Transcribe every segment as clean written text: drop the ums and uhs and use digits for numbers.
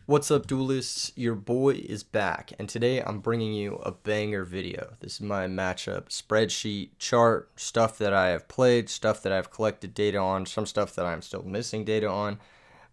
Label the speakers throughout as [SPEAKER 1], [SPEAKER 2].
[SPEAKER 1] What's up, duelists? Your boy is back, and today I'm bringing you a banger video. This is my matchup spreadsheet chart, stuff that I have played, stuff that I've collected data on, some stuff that I'm still missing data on.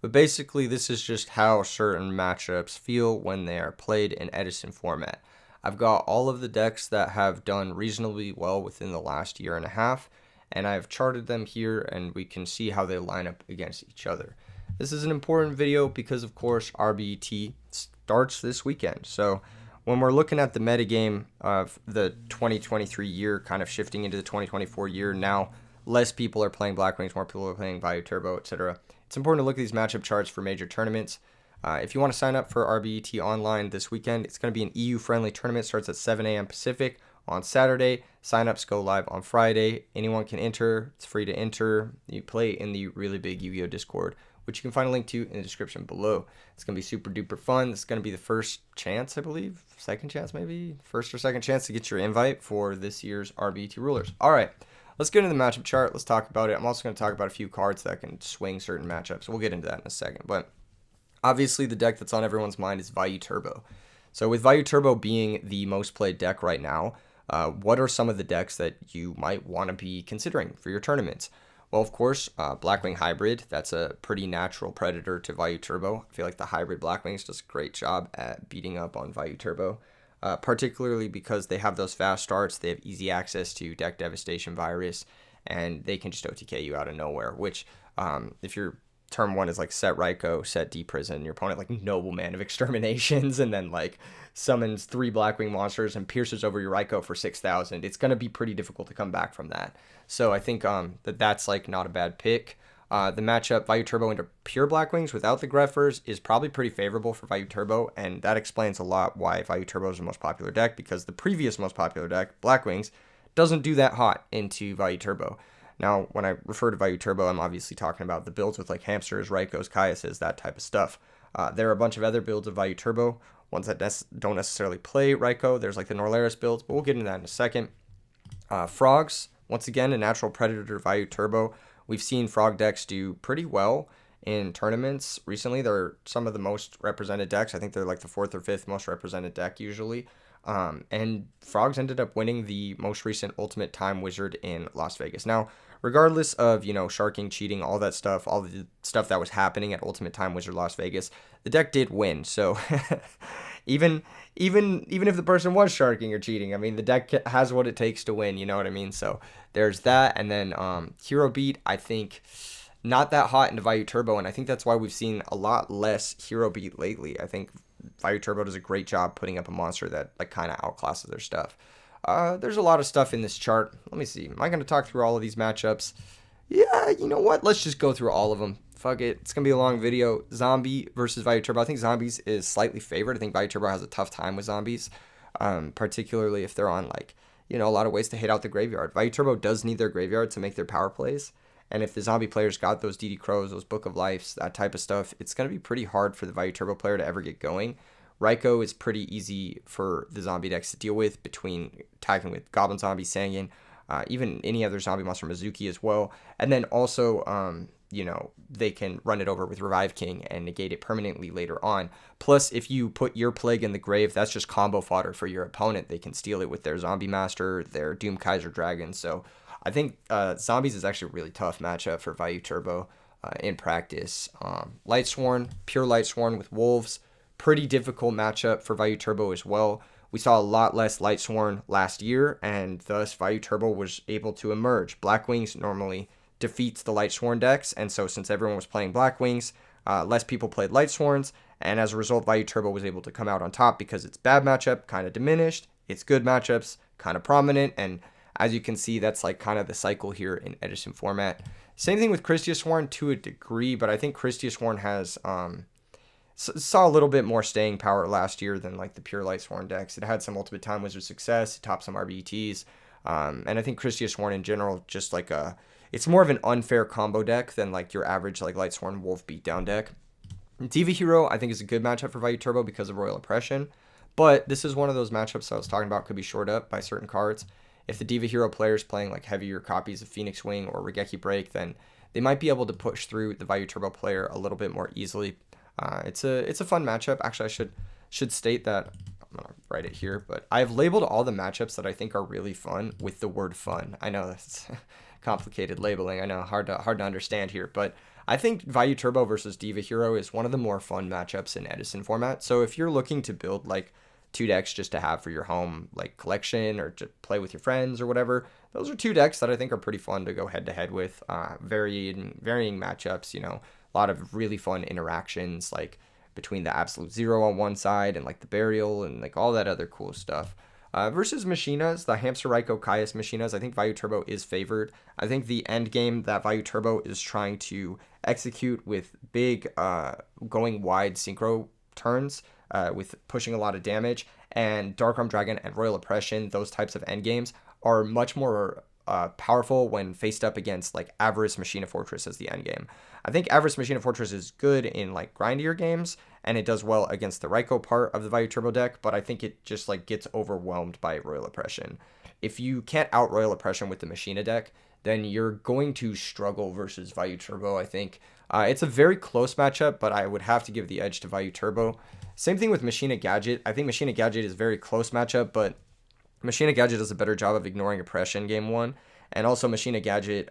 [SPEAKER 1] But basically, this is just how certain matchups feel when they are played in Edison format. I've got all of the decks that have done reasonably well within the last year and a half, and I've charted them here, and we can see how they line up against each other. This is an important video because, of course, RBET starts this weekend. So when we're looking at the metagame of the 2023 year kind of shifting into the 2024 year, now less people are playing Blackwings, more people are playing Value Turbo, etc. It's important to look at these matchup charts for major tournaments. If you want to sign up for RBET online this weekend, it's going to be an EU-friendly tournament. Starts at 7 a.m. Pacific on Saturday. Sign-ups go live on Friday. Anyone can enter. It's free to enter. You play in the really big Yu-Gi-Oh Discord, which you can find a link to in the description below. It's going to be super duper fun. It's going to be the first chance, I believe, second chance maybe, first or second chance to get your invite for this year's RBET Rulers. All right, let's get into the matchup chart. Let's talk about it. I'm also going to talk about a few cards that can swing certain matchups. We'll get into that in a second. But obviously the deck that's on everyone's mind is Value Turbo. So with Value Turbo being the most played deck right now, what are some of the decks that you might want to be considering for your tournaments? Well, of course, Blackwing Hybrid, that's a pretty natural predator to Value Turbo. I feel like the Hybrid Blackwings does a great job at beating up on Value Turbo, particularly because they have those fast starts, they have easy access to Deck Devastation Virus, and they can just OTK you out of nowhere, which, if your turn one is like set Raikou, set D-Prison, your opponent like Nobleman of Exterminations, and then like summons 3 Blackwing monsters and pierces over your Raikou for 6,000, it's going to be pretty difficult to come back from that. So I think that's like not a bad pick. The matchup Value Turbo into pure Blackwings without the Greffers is probably pretty favorable for Value Turbo, and that explains a lot why Value Turbo is the most popular deck, because the previous most popular deck, Blackwings, doesn't do that hot into Value Turbo. Now, when I refer to Value Turbo, I'm obviously talking about the builds with like Hamsters, Raikous, Caiuses, that type of stuff. There are a bunch of other builds of Value Turbo, ones that don't necessarily play Raikou. There's like the Norlaris builds, but we'll get into that in a second. Frogs, once again, a natural predator Value Turbo. We've seen Frog decks do pretty well in tournaments recently. They're some of the most represented decks. I think they're like the 4th or 5th most represented deck usually. And Frogs ended up winning the most recent Ultimate Time Wizard in Las Vegas. Now, regardless of, sharking, cheating, all that stuff, all the stuff that was happening at Ultimate Time Wizard Las Vegas, the deck did win. So even if the person was sharking or cheating, I mean, the deck has what it takes to win, you know what I mean? So there's that. And then Hero Beat, I think, not that hot into Value Turbo, and I think that's why we've seen a lot less Hero Beat lately. I think Value Turbo does a great job putting up a monster that like kind of outclasses their stuff. There's a lot of stuff in this chart. Let me see. Am I going to talk through all of these matchups? Yeah, you know what? Let's just go through all of them. Fuck it. It's going to be a long video. Zombie versus Value Turbo. I think Zombies is slightly favored. I think Value Turbo has a tough time with Zombies, particularly if they're on like, a lot of ways to hit out the graveyard. Value Turbo does need their graveyard to make their power plays. And if the Zombie players got those DD Crows, those Book of Lives, that type of stuff, it's going to be pretty hard for the Value Turbo player to ever get going. Raikou is pretty easy for the zombie decks to deal with, between attacking with Goblin Zombie, Sangin, even any other zombie monster, Mizuki as well. And then also, they can run it over with Revive King and negate it permanently later on. Plus, if you put your Plague in the grave, that's just combo fodder for your opponent. They can steal it with their Zombie Master, their Doom Kaiser Dragon. So I think Zombies is actually a really tough matchup for Value Turbo in practice. Lightsworn, pure Lightsworn with Wolves, pretty difficult matchup for Value Turbo as well. We saw a lot less Lightsworn last year, and thus Value Turbo was able to emerge. Blackwings normally defeats the Lightsworn decks, and so since everyone was playing Blackwings, less people played Lightsworns, and as a result, Value Turbo was able to come out on top because its bad matchup kind of diminished, its good matchups kind of prominent, and as you can see, that's like kind of the cycle here in Edison format. Same thing with Christiasworn to a degree, but I think Christiasworn has saw a little bit more staying power last year than like the pure Lightsworn decks. It had some Ultimate Time Wizard success, it topped some RBETs, and I think Christiasworn in general, just like it's more of an unfair combo deck than like your average like Lightsworn Wolf beatdown deck. Diva Hero, I think, is a good matchup for Value Turbo because of Royal Oppression, but this is one of those matchups I was talking about could be shored up by certain cards. If the Diva Hero player is playing like heavier copies of Phoenix Wing or Regeki Break, then they might be able to push through the Value Turbo player a little bit more easily. It's a fun matchup. Actually, I should state that I'm gonna write it here, but I've labeled all the matchups that I think are really fun with the word fun. I know that's complicated labeling. I know hard to understand here, but I think Value Turbo versus Diva Hero is one of the more fun matchups in Edison format. So if you're looking to build like two decks just to have for your home like collection or to play with your friends or whatever, those are two decks that I think are pretty fun to go head to head with. Varying matchups, a lot of really fun interactions like between the Absolute Zero on one side and like the Burial and like all that other cool stuff. Versus Machinas, the Hamster Raiko Caius Machinas, I think Value Turbo is favored. I think the end game that Value Turbo is trying to execute with big going wide synchro turns with pushing a lot of damage, and Dark Arm Dragon and Royal Oppression, those types of end games, are much more powerful when faced up against like Avarice Machina Fortress as the end game. I think Avarice Machina Fortress is good in like grindier games, and it does well against the Raiko part of the Value Turbo deck, but I think it just like gets overwhelmed by Royal Oppression. If you can't out Royal Oppression with the Machina deck, then you're going to struggle versus Value Turbo, I think. It's a very close matchup, but I would have to give the edge to Value Turbo. Same thing with Machina Gadget. I think Machina Gadget is a very close matchup, but Machina Gadget does a better job of ignoring oppression game one, and also Machina Gadget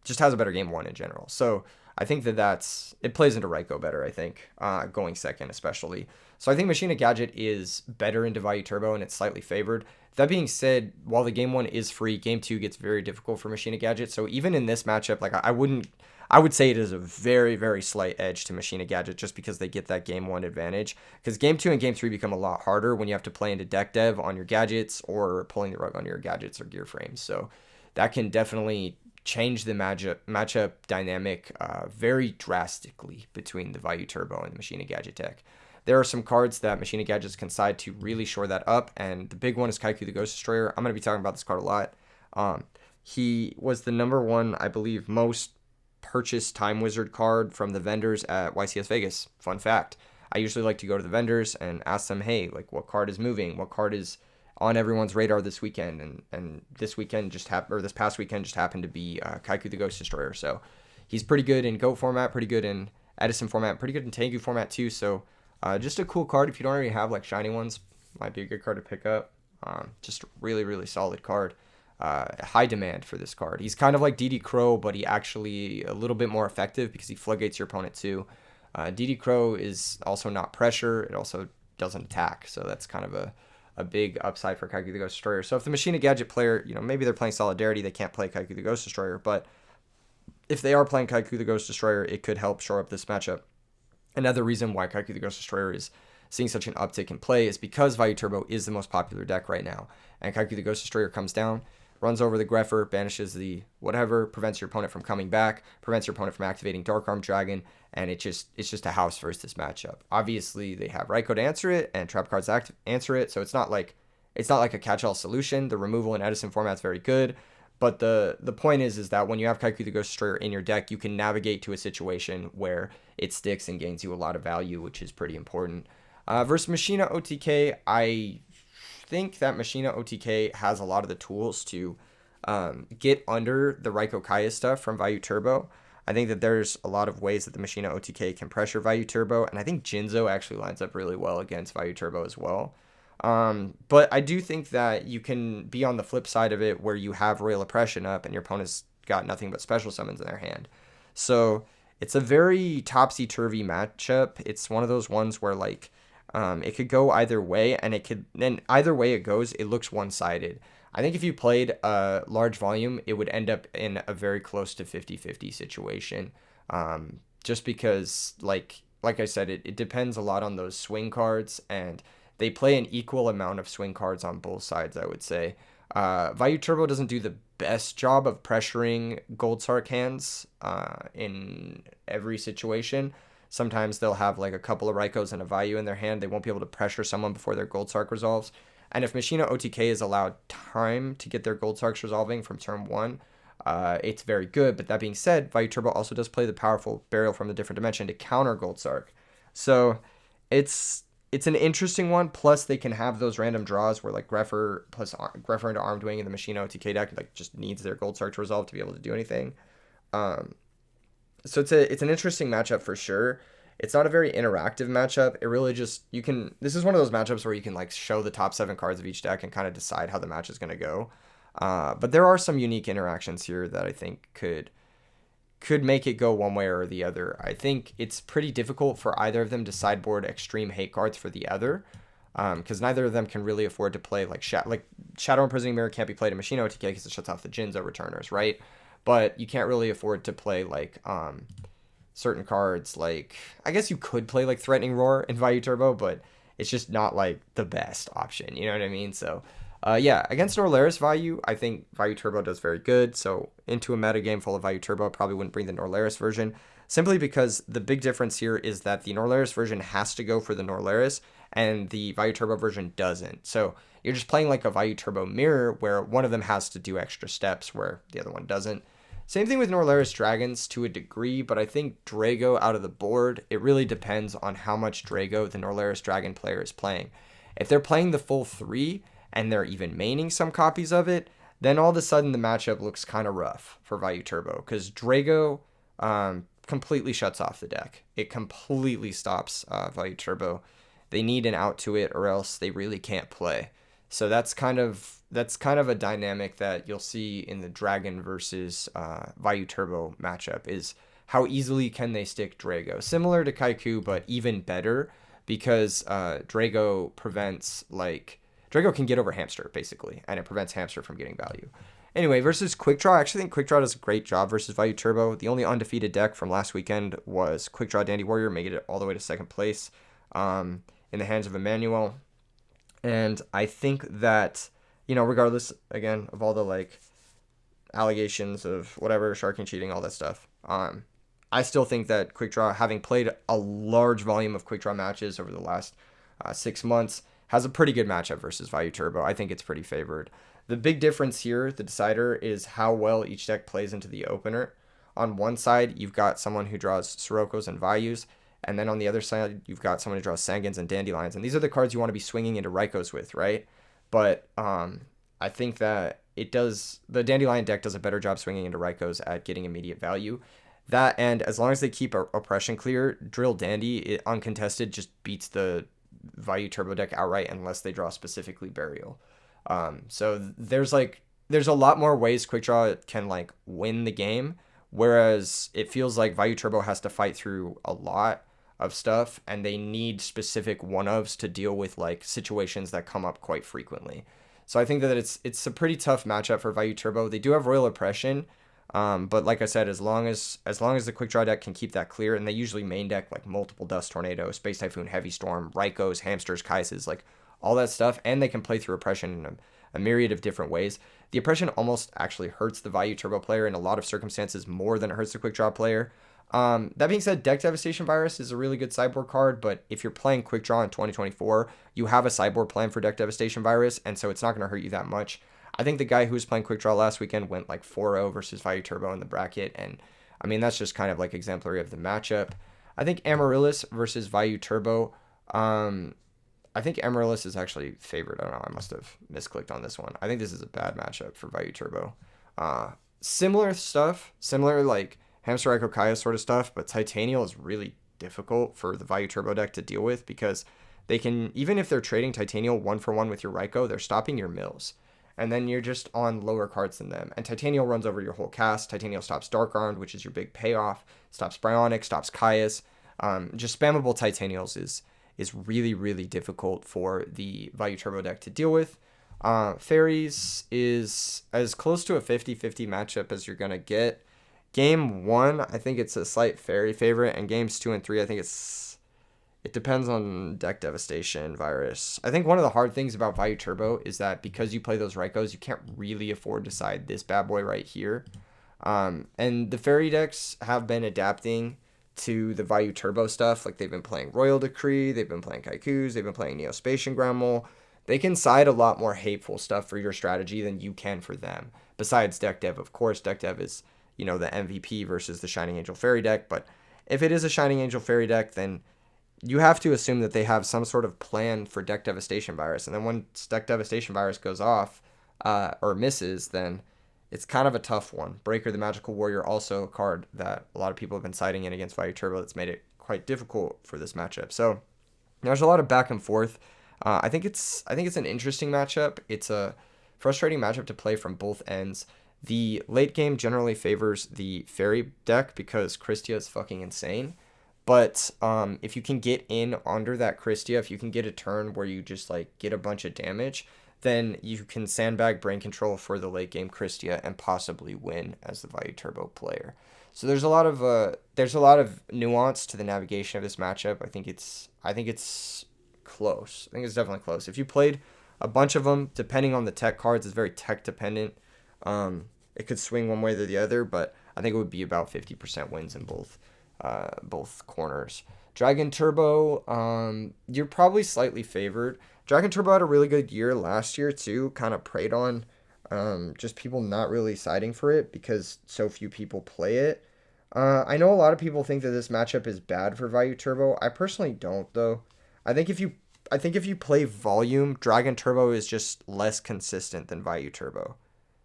[SPEAKER 1] just has a better game one in general. So I think it plays into Raiko better, I think, going second especially. So I think Machina Gadget is better into Value Turbo, and it's slightly favored. That being said, while the game one is free, game two gets very difficult for Machina Gadget. So even in this matchup, like I would say it is a very, very slight edge to Machina Gadget just because they get that game one advantage. Because game two and game three become a lot harder when you have to play into deck dev on your gadgets or pulling the rug on your gadgets or gear frames. So that can definitely change the matchup dynamic very drastically between the Value Turbo and the Machina Gadget deck. There are some cards that Machina Gadgets can side to really shore that up, and the big one is Kaiku the Ghost Destroyer. I'm going to be talking about this card a lot. He was the number one, I believe, most purchased Time Wizard card from the vendors at YCS Vegas. Fun fact. I usually like to go to the vendors and ask them, hey, like what card is moving? What card is on everyone's radar this weekend? And this weekend this past weekend just happened to be Kaiku the Ghost Destroyer. So he's pretty good in GOAT format, pretty good in Edison format, pretty good in Tengu format too. So just a cool card. If you don't already have like shiny ones, might be a good card to pick up. Just really, really solid card. High demand for this card. He's kind of like DD Crow, but he actually a little bit more effective because he floodgates your opponent too. DD Crow is also not pressure. It also doesn't attack. So that's kind of a big upside for Kaiku the Ghost Destroyer. So if the Machina Gadget player, maybe they're playing Solidarity, they can't play Kaiku the Ghost Destroyer, but if they are playing Kaiku the Ghost Destroyer, it could help shore up this matchup. Another reason why Kaiku the Ghost Destroyer is seeing such an uptick in play is because Value Turbo is the most popular deck right now. And Kaiku the Ghost Destroyer comes down, runs over the Greffer, banishes the whatever, prevents your opponent from coming back, prevents your opponent from activating Dark Arm Dragon, and it's just a house versus this matchup. Obviously, they have Raiko to answer it, and trap cards answer it, so it's not like a catch-all solution. The removal in Edison format is very good, but the point is that when you have Kaiku the Ghost Destroyer in your deck, you can navigate to a situation where it sticks and gains you a lot of value, which is pretty important. Versus Machina OTK, I think that Machina OTK has a lot of the tools to get under the Raiko Kaya stuff from Value Turbo. I think that there's a lot of ways that the Machina OTK can pressure Value Turbo, and I think Jinzo actually lines up really well against Value Turbo as well. But I do think that you can be on the flip side of it where you have Royal Oppression up and your opponent's got nothing but special summons in their hand. So it's a very topsy-turvy matchup. It's one of those ones where like it could go either way, and either way it goes, it looks one-sided. I think if you played a large volume, it would end up in a very close to 50-50 situation. Just because, like I said, it depends a lot on those swing cards, and they play an equal amount of swing cards on both sides, I would say. Value Turbo doesn't do the best job of pressuring Gold Sark hands in every situation. Sometimes they'll have like a couple of Raikos and a Value in their hand. They won't be able to pressure someone before their Gold Sark resolves. And if Machina OTK is allowed time to get their Gold Sarks resolving from turn one, it's very good. But that being said, Value Turbo also does play the powerful Burial from the Different Dimension to counter Gold Sark. So it's an interesting one. Plus, they can have those random draws where like Greffer into Armed Wing in the Machina OTK deck like just needs their Gold Sark to resolve to be able to do anything. So it's an interesting matchup for sure. It's not a very interactive matchup. It really just, this is one of those matchups where you can like show the top 7 cards of each deck and kind of decide how the match is going to go. But there are some unique interactions here that I think could make it go one way or the other. I think it's pretty difficult for either of them to sideboard extreme hate cards for the other, because neither of them can really afford to play like Shadow Imprisoning Mirror can't be played in Machina OTK because it shuts off the Jinzo returners, right? But you can't really afford to play like certain cards. Like, I guess you could play like Threatening Roar in Vayu Turbo, but it's just not like the best option. You know what I mean? So yeah, against Norlaris Vayu, I think Vayu Turbo does very good. So into a metagame full of Vayu Turbo, probably wouldn't bring the Norlaris version, simply because the big difference here is that the Norlaris version has to go for the Norlaris, and the Vayu Turbo version doesn't. So you're just playing like a Vayu Turbo mirror where one of them has to do extra steps where the other one doesn't. Same thing with Norlaris Dragons to a degree, but I think Drago out of the board, it really depends on how much Drago the Norlaris Dragon player is playing. If they're playing the full 3 and they're even maining some copies of it, then all of a sudden the matchup looks kind of rough for Vayu Turbo, because Drago completely shuts off the deck. It completely stops Vayu Turbo. They need an out to it, or else they really can't play. So that's kind of a dynamic that you'll see in the Dragon versus Vayu Turbo matchup, is how easily can they stick Drago. Similar to Kaiku, but even better, because Drago can get over Hamster, basically, and it prevents Hamster from getting value. Anyway, versus Quick Draw, I actually think Quick Draw does a great job versus Vayu Turbo. The only undefeated deck from last weekend was Quick Draw Dandy Warrior, making it all the way to second place in the hands of Emmanuel. And I think that, regardless, again, of all the, like, allegations of whatever, sharking, cheating, all that stuff, I still think that Quick Draw, having played a large volume of Quick Draw matches over the last 6 months, has a pretty good matchup versus Vayu Turbo. I think it's pretty favored. The big difference here, the decider, is how well each deck plays into the opener. On one side, you've got someone who draws Sirokkos and Vayus, and then on the other side, you've got someone who draws Sangins and Dandelions. And these are the cards you want to be swinging into Raikos with, right? But I think that the Dandelion deck does a better job swinging into Raikos at getting immediate value. That, and as long as they keep oppression clear, Drill Dandy, uncontested, just beats the Vayu Turbo deck outright unless they draw specifically Burial. So there's a lot more ways Quick Draw can like win the game, whereas it feels like Vayu Turbo has to fight through a lot of stuff, and they need specific one-ofs to deal with like situations that come up quite frequently. So I think that it's a pretty tough matchup for Vayu Turbo. They do have Royal Oppression, but like I said, as long as the Quick Draw deck can keep that clear, and they usually main deck like multiple Dust Tornado, Space Typhoon, Heavy Storm, Raikos, Hamsters, Kaises, like all that stuff, and they can play through Oppression in a myriad of different ways. The Oppression almost actually hurts the Vayu Turbo player in a lot of circumstances more than it hurts the Quick Draw player. That being said, Deck Devastation Virus is a really good sideboard card, but if you're playing Quick Draw in 2024, you have a sideboard plan for Deck Devastation Virus, and so it's not going to hurt you that much. I think the guy who was playing Quick Draw last weekend went like 4-0 versus Vayu Turbo in the bracket, and I mean, that's just kind of like exemplary of the matchup. I think Amaryllis versus Vayu Turbo, I think Amaryllis is actually favored. I don't know, I must have misclicked on this one. I think this is a bad matchup for Vayu Turbo. Similar stuff, similar like Hamster Echo Kaya sort of stuff, but Titanial is really difficult for the Vayu Turbo deck to deal with, because they can, even if they're trading Titanial 1-for-1 with your Raikou, they're stopping your mills. And then you're just on lower cards than them. And Titanial runs over your whole cast. Titanial stops Dark Armed, which is your big payoff. Stops Bryonic, stops Kaias. Just spammable Titanials is really, really difficult for the Vayu Turbo deck to deal with. Fairies is as close to a 50-50 matchup as you're going to get. Game 1, I think it's a slight Fairy favorite. And games 2 and 3, I think it depends on Deck Devastation Virus. I think one of the hard things about Vayu Turbo is that because you play those Raikos, you can't really afford to side this bad boy right here. And the Fairy decks have been adapting to the Vayu Turbo stuff. Like, they've been playing Royal Decree, they've been playing Kaikus, they've been playing Neospatian Ground Mole. They can side a lot more hateful stuff for your strategy than you can for them. Besides Deck Dev, of course. Deck Dev is, the MVP versus the Shining Angel Fairy deck. But if it is a Shining Angel Fairy deck, then you have to assume that they have some sort of plan for Deck Devastation Virus. And then when Deck Devastation Virus goes off or misses, then it's kind of a tough one. Breaker the Magical Warrior, also a card that a lot of people have been citing in against Vayu Turbo that's made it quite difficult for this matchup. So there's a lot of back and forth. I think it's an interesting matchup. It's a frustrating matchup to play from both ends. The late game generally favors the fairy deck because Christia is fucking insane. But if you can get in under that Christia, if you can get a turn where you just like get a bunch of damage, then you can sandbag brain control for the late game Christia and possibly win as the Vayu Turbo player. So there's a lot of nuance to the navigation of this matchup. I think it's close. I think it's definitely close. If you played a bunch of them, depending on the tech cards, it's very tech dependent. It could swing one way or the other, but I think it would be about 50% wins in both corners. Dragon Turbo, you're probably slightly favored. Dragon Turbo had a really good year last year too, kind of preyed on just people not really siding for it because so few people play it. I know a lot of people think that this matchup is bad for Vayu Turbo. I personally don't though. I think if you play volume, Dragon Turbo is just less consistent than Vayu Turbo.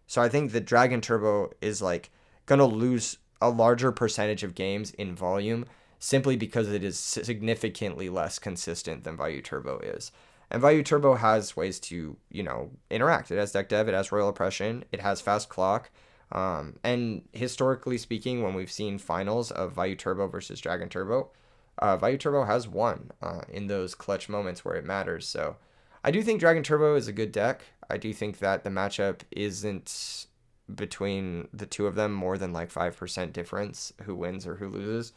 [SPEAKER 1] So I think the Dragon Turbo is like gonna lose a larger percentage of games in volume simply because it is significantly less consistent than Vayu Turbo is. And Vayu Turbo has ways to, interact. It has deck dev, it has royal oppression, it has fast clock. And historically speaking, when we've seen finals of Vayu Turbo versus Dragon Turbo, Vayu Turbo has won in those clutch moments where it matters. So I do think Dragon Turbo is a good deck. I do think that the matchup isn't between the two of them more than like 5% difference who wins or who loses.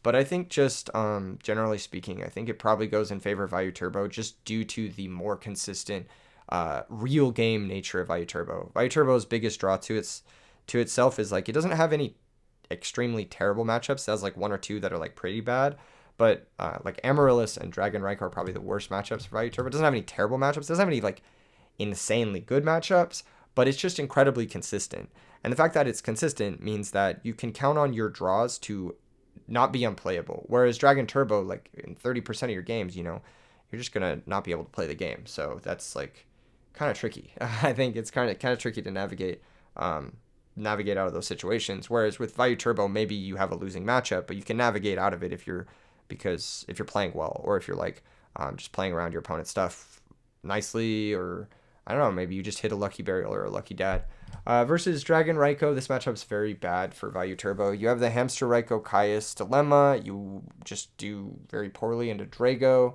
[SPEAKER 1] But I think just generally speaking, I think it probably goes in favor of Vayu Turbo just due to the more consistent real game nature of Vayu Turbo. Vayu Turbo's biggest draw to itself is like it doesn't have any extremely terrible matchups. It has like one or two that are like pretty bad. But like Amaryllis and Dragon Reich are probably the worst matchups for Vayu Turbo. It doesn't have any terrible matchups. It doesn't have any like insanely good matchups, but it's just incredibly consistent. And the fact that it's consistent means that you can count on your draws to not be unplayable. Whereas Dragon Turbo, like in 30% of your games, you're just gonna not be able to play the game. So that's like kind of tricky. I think it's kind of tricky to navigate out of those situations. Whereas with Vayu Turbo, maybe you have a losing matchup, but you can navigate out of it if you're playing well, or if you're like just playing around your opponent's stuff nicely, or I don't know, maybe you just hit a lucky burial or a lucky dad. Versus Dragon Raiko, this matchup's very bad for Vayu Turbo. You have the Hamster Raiko Caius dilemma. You just do very poorly into Drago.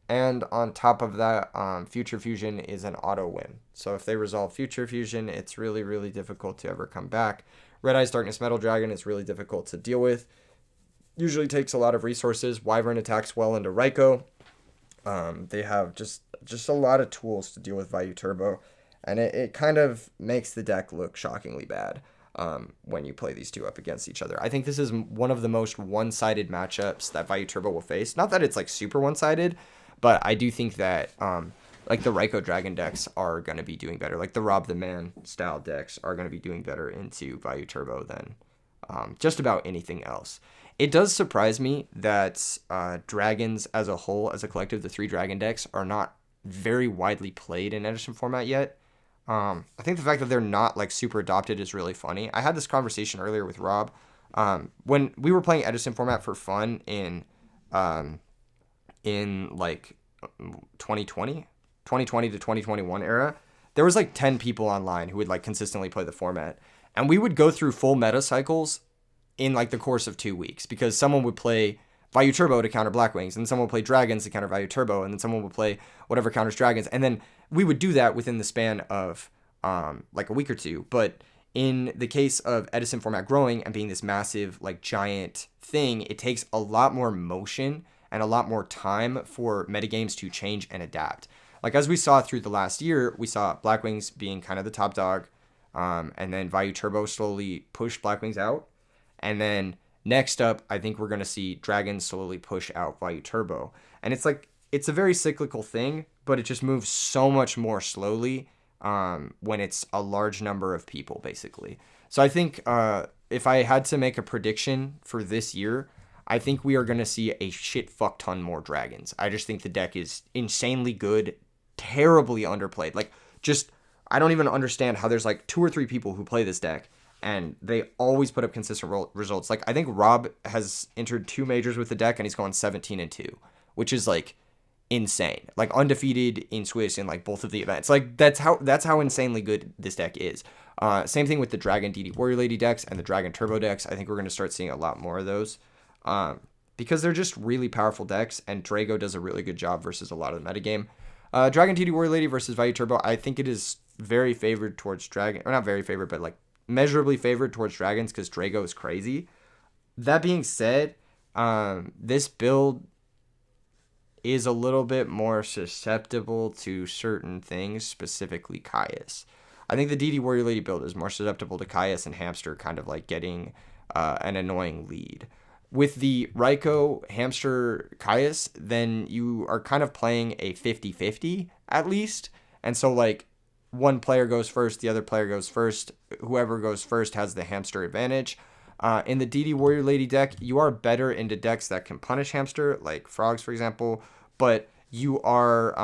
[SPEAKER 1] And on top of that, Future Fusion is an auto win. So if they resolve Future Fusion, it's really, really difficult to ever come back. Red Eyes Darkness Metal Dragon is really difficult to deal with. Usually takes a lot of resources. Wyvern attacks well into Raiko. They have just a lot of tools to deal with Vayu Turbo. And it kind of makes the deck look shockingly bad when you play these two up against each other. I think this is one of the most one-sided matchups that Vayu Turbo will face. Not that it's like super one-sided, but I do think that like the Raiko Dragon decks are going to be doing better. Like the Rob the Man style decks are going to be doing better into Vayu Turbo than just about anything else. It does surprise me that dragons as a whole, as a collective, the three dragon decks are not very widely played in Edison format yet. I think the fact that they're not like super adopted is really funny. I had this conversation earlier with Rob when we were playing Edison format for fun in like 2020 to 2021 era. There was like 10 people online who would like consistently play the format, and we would go through full meta cycles in like the course of 2 weeks, because someone would play Vayu Turbo to counter Blackwings, and someone would play Dragons to counter Vayu Turbo, and then someone would play whatever counters Dragons, and then we would do that within the span of like a week or two. But in the case of Edison format growing and being this massive like giant thing, it takes a lot more motion and a lot more time for metagames to change and adapt. Like as we saw through the last year, we saw Blackwings being kind of the top dog, and then Vayu Turbo slowly pushed Blackwings out, and then next up, I think we're going to see Dragons slowly push out Vayu Turbo. And it's like, it's a very cyclical thing, but it just moves so much more slowly when it's a large number of people, basically. So I think if I had to make a prediction for this year, I think we are going to see a shit fuck ton more Dragons. I just think the deck is insanely good, terribly underplayed. Like, just, I don't even understand how there's like 2 or 3 people who play this deck, and they always put up consistent results. Like I think Rob has entered 2 majors with the deck, and he's going 17-2, which is like insane. Like undefeated in Swiss in like both of the events. Like that's how insanely good this deck is. Same thing with the Dragon DD Warrior Lady decks and the Dragon Turbo decks. I think we're going to start seeing a lot more of those. Because they're just really powerful decks, and Drago does a really good job versus a lot of the metagame. Dragon DD Warrior Lady versus Value Turbo, I think it is very favored towards Dragon, or not very favored, but like measurably favored towards Dragons because Drago is crazy. That being said, this build is a little bit more susceptible to certain things, specifically Caius. I think the DD Warrior Lady build is more susceptible to Caius and Hamster kind of like getting an annoying lead. With the Raikou, Hamster, Caius, then you are kind of playing a 50-50 at least. And so like one player goes first, the other player goes first. Whoever goes first has the Hamster advantage. In the DD Warrior Lady deck, you are better into decks that can punish Hamster, like Frogs, for example. But you are,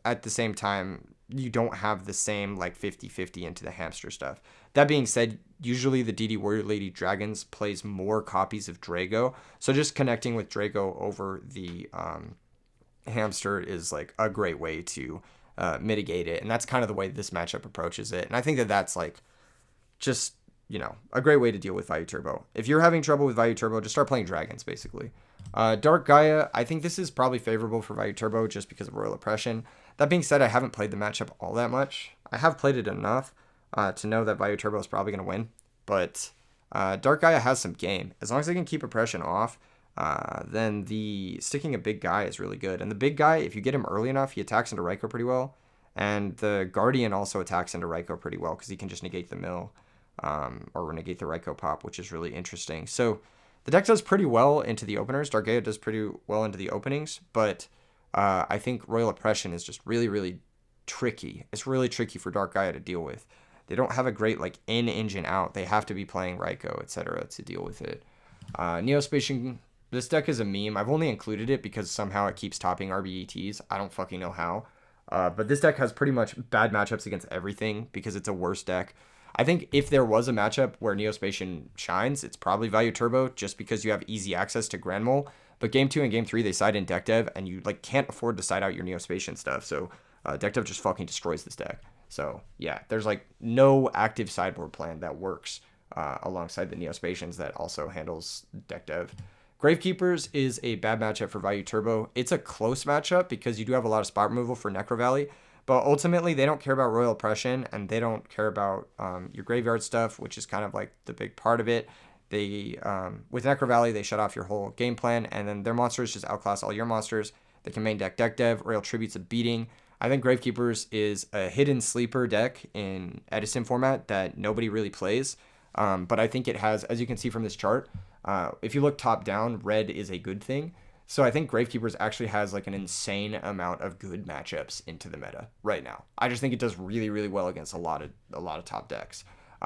[SPEAKER 1] at the same time, you don't have the same like 50-50 into the Hamster stuff. That being said, usually the DD Warrior Lady Dragons plays more copies of Drago. So just connecting with Drago over the Hamster is like a great way to mitigate it. And that's kind of the way this matchup approaches it. And I think that that's like just, a great way to deal with Value Turbo. If you're having trouble with Value Turbo, just start playing Dragons, basically. Dark Gaia, I think this is probably favorable for Value Turbo just because of Royal Oppression. That being said, I haven't played the matchup all that much. I have played it enough to know that Value Turbo is probably going to win. But Dark Gaia has some game. As long as they can keep Oppression off, then the sticking a big guy is really good. And the big guy, if you get him early enough, he attacks into Raikou pretty well. And the Guardian also attacks into Raikou pretty well because he can just negate the mill or negate the Raikou pop, which is really interesting. So the deck does pretty well into the openers. Dark Gaia does pretty well into the openings, but I think Royal Oppression is just really, really tricky. It's really tricky for Dark Gaia to deal with. They don't have a great like in engine out. They have to be playing Raikou, etc. to deal with it. Neospatian, this deck is a meme. I've only included it because somehow it keeps topping RBETs. I don't fucking know how. But this deck has pretty much bad matchups against everything because it's a worse deck. I think if there was a matchup where Neospatian shines, it's probably Value Turbo just because you have easy access to Grand Mole. But Game 2 and Game 3, they side in Deck Dev, and you like can't afford to side out your Neospatian stuff. So Deck Dev just fucking destroys this deck. So yeah, there's like no active sideboard plan that works alongside the Neospatians that also handles Deck Dev. Gravekeepers is a bad matchup for Value Turbo. It's a close matchup because you do have a lot of spot removal for Necro Valley. But ultimately, they don't care about Royal Oppression, and they don't care about your graveyard stuff, which is kind of like the big part of it. They with Necro Valley, they shut off your whole game plan, and then their monsters just outclass all your monsters. They can main deck Deck Dev. Royal Tribute's a beating. I think Gravekeepers is a hidden sleeper deck in Edison format that nobody really plays. But I think it has, as you can see from this chart, if you look top down, red is a good thing. So I think Gravekeepers actually has like an insane amount of good matchups into the meta right now. I just think it does really, really well against a lot of top decks.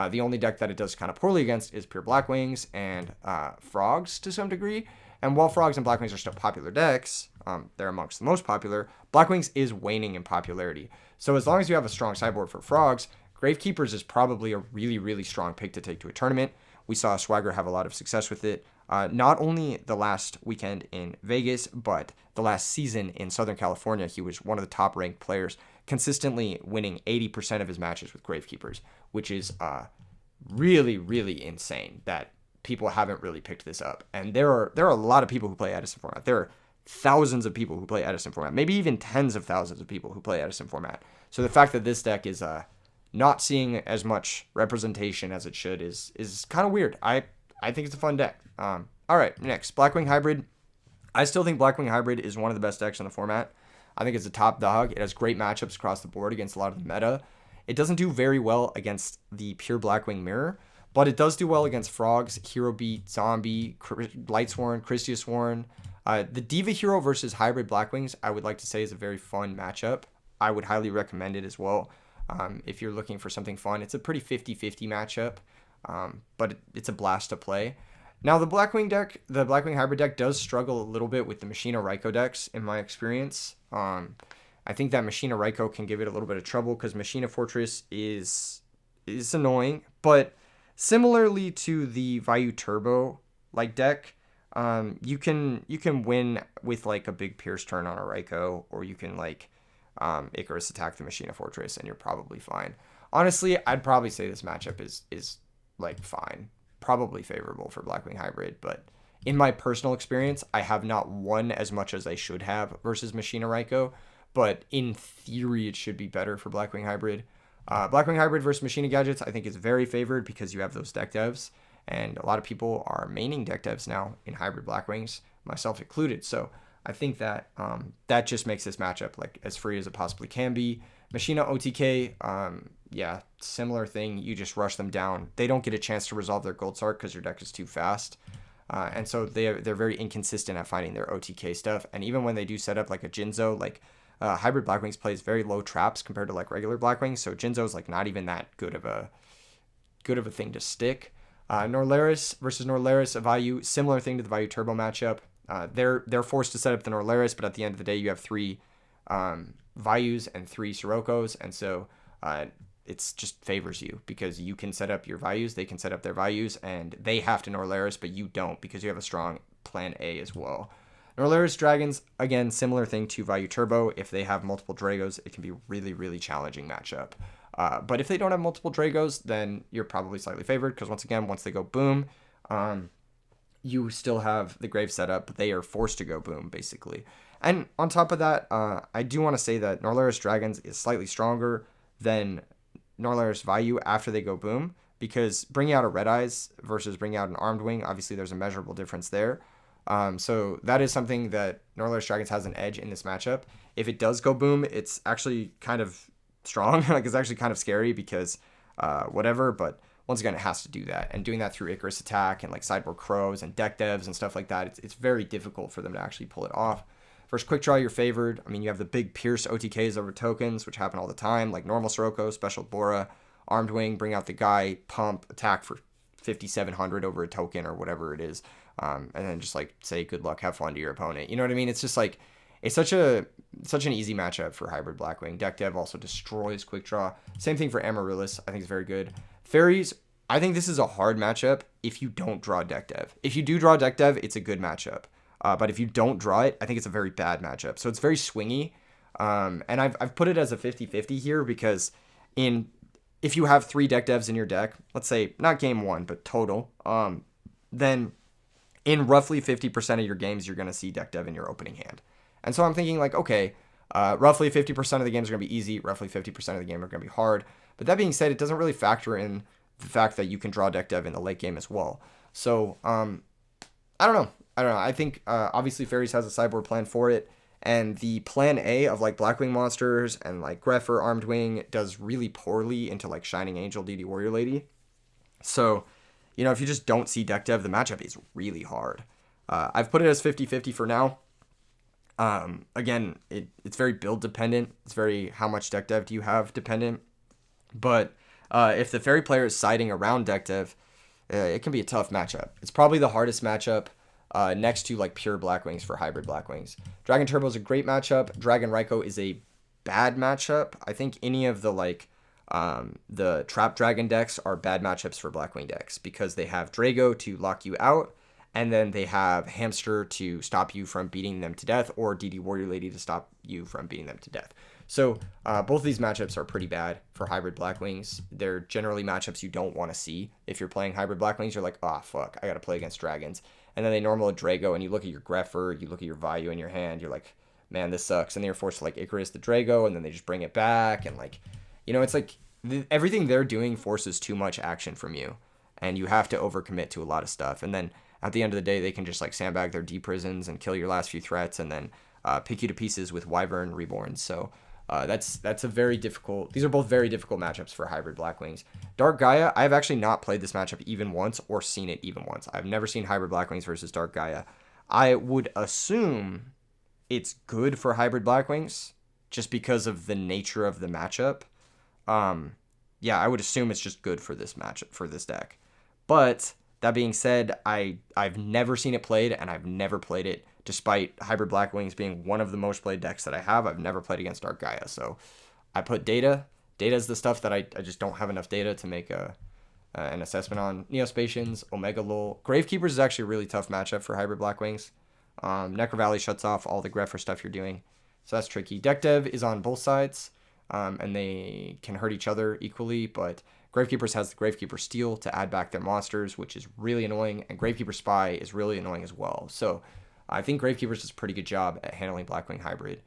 [SPEAKER 1] The only deck that it does kind of poorly against is pure Blackwings and Frogs to some degree. And while Frogs and Blackwings are still popular decks, they're amongst the most popular, Blackwings is waning in popularity. So as long as you have a strong sideboard for Frogs, Gravekeepers is probably a really, really strong pick to take to a tournament. We saw Swagger have a lot of success with it. Not only the last weekend in Vegas, but the last season in Southern California, he was one of the top ranked players, consistently winning 80% of his matches with Gravekeepers, which is really, really insane that people haven't really picked this up. And there are a lot of people who play Edison format. There are thousands of people who play Edison format, maybe even tens of thousands of people who play Edison format. So the fact that this deck is not seeing as much representation as it should is kind of weird. I think it's a fun deck. All right, next, Blackwing Hybrid. I still think Blackwing Hybrid is one of the best decks in the format. I think it's a top dog. It has great matchups across the board against a lot of the meta. It doesn't do very well against the pure Blackwing mirror, but it does do well against Frogs, Hero Beat, Zombie, Lightsworn, Christiasworn. The Diva Hero versus Hybrid Blackwings, I would like to say, is a very fun matchup. I would highly recommend it as well. If you're looking for something fun, it's a pretty 50-50 matchup, but it's a blast to play. Now, the Blackwing deck, the Blackwing Hybrid deck does struggle a little bit with the Machina Raikou decks, in my experience. I think that Machina Raikou can give it a little bit of trouble because Machina Fortress is annoying, but Similarly to the Vayu Turbo like deck, you can win with like a big Pierce turn on a Raikou, or you can like Icarus attack the Machina Fortress, and you're probably fine. Honestly, I'd probably say this matchup is like fine, probably favorable for Blackwing Hybrid, but in my personal experience, I have not won as much as I should have versus Machina Raikou, but in theory, it should be better for Blackwing Hybrid. Blackwing Hybrid versus Machina Gadgets, I think, is very favored because you have those deck devs, and a lot of people are maining deck devs now in Hybrid Blackwings, myself included. So I think that that just makes this matchup like as free as it possibly can be. Machina OTK, yeah, similar thing. You just rush them down. They don't get a chance to resolve their Gold Sart because your deck is too fast. And so they're very inconsistent at finding their OTK stuff. And even when they do set up like a Jinzo, like Hybrid Blackwings plays very low traps compared to like regular Blackwings. So Jinzo is like not even that good of a thing to stick. Norlaris versus Norlaris, a Vayu, similar thing to the Vayu Turbo matchup. They're forced to set up the Norlaris, but at the end of the day, you have 3 Vayus and 3 Sirokkos, and so it just favors you because you can set up your Vayus, they can set up their Vayus, and they have to Norlaris, but you don't because you have a strong plan A as well. Norlaris Dragons, again, similar thing to Vayu Turbo. If they have multiple Dragos, it can be really, really challenging matchup. But if they don't have multiple Dragos, then you're probably slightly favored because once they go boom, you still have the Grave setup, but they are forced to go boom, basically. And on top of that, I do want to say that Norlaris Dragons is slightly stronger than Norlaris Vayu after they go boom, because bringing out a Red Eyes versus bringing out an Armed Wing, obviously there's a measurable difference there. So that is something that Norlaris Dragons has an edge in this matchup. If it does go boom, it's actually kind of strong. Like, it's actually kind of scary because whatever, but once again, it has to do that. And doing that through Icarus attack and like sideboard crows and deck devs and stuff like that, it's very difficult for them to actually pull it off. First quick draw, you're favored. I mean, you have the big Pierce OTKs over tokens, which happen all the time, like normal Sirocco, special Bora, Armed Wing, bring out the guy, pump, attack for 5,700 over a token or whatever it is. And then just like say good luck, have fun to your opponent. You know what I mean? It's just like, it's such an easy matchup for Hybrid Blackwing. Deck Dev also destroys quick draw. Same thing for Amaryllis. I think it's very good. Fairies, I think this is a hard matchup if you don't draw Deck Dev. If you do draw Deck Dev, it's a good matchup. But if you don't draw it, I think it's a very bad matchup. So it's very swingy. And I've put it as a 50-50 here because if you have 3 deck devs in your deck, let's say not game 1, but total, then in roughly 50% of your games, you're going to see deck dev in your opening hand. And so I'm thinking like, okay, roughly 50% of the games are going to be easy. Roughly 50% of the game are going to be hard. But that being said, it doesn't really factor in the fact that you can draw deck dev in the late game as well. So I don't know. I think obviously Fairies has a sideboard plan for it. And the plan A of like Blackwing monsters and like Greffer, Armed Wing does really poorly into like Shining Angel, DD Warrior Lady. So, you know, if you just don't see deck dev, the matchup is really hard. I've put it as 50-50 for now. Again, it's very build dependent. It's very how much deck dev do you have dependent. But if the Fairy player is siding around deck dev, it can be a tough matchup. It's probably the hardest matchup next to like pure Blackwings for Hybrid Blackwings. Dragon Turbo is a great matchup. Dragon Raikou is a bad matchup. I think any of the like the Trap Dragon decks are bad matchups for Blackwing decks because they have Drago to lock you out, and then they have Hamster to stop you from beating them to death, or DD Warrior Lady to stop you from beating them to death. So both of these matchups are pretty bad for Hybrid Blackwings. They're generally matchups you don't want to see. If you're playing Hybrid Blackwings, you're like, oh, fuck, I got to play against Dragons. And then they normal a Drago, and you look at your Greffer, you look at your Vayu in your hand, you're like, man, this sucks. And then you're forced to like Icarus the Drago, and then they just bring it back. And like, you know, it's like everything they're doing forces too much action from you. And you have to overcommit to a lot of stuff. And then at the end of the day, they can just like sandbag their D prisons and kill your last few threats, and then pick you to pieces with Wyvern Reborn. So that's a very difficult. These are both very difficult matchups for Hybrid Blackwings. Dark Gaia, I've actually not played this matchup even once or seen it even once. I've never seen Hybrid Blackwings versus Dark Gaia. I would assume it's good for Hybrid Blackwings just because of the nature of the matchup. Yeah, I would assume it's just good for this matchup for this deck. But that being said, I've never seen it played, and I've never played it. Despite Hybrid Blackwings being one of the most played decks that I have, I've never played against Dark Gaia. So I put data. Data is the stuff that I just don't have enough data to make a an assessment on Neospatians, Omega Lul. Gravekeepers is actually a really tough matchup for hybrid Blackwings. Necro Valley shuts off all the Grepher stuff you're doing, so that's tricky. Deck Dev is on both sides, and they can hurt each other equally, but Gravekeepers has the Gravekeeper Steel to add back their monsters, which is really annoying, and Gravekeeper Spy is really annoying as well. So I think Gravekeepers does a pretty good job at handling Blackwing hybrid.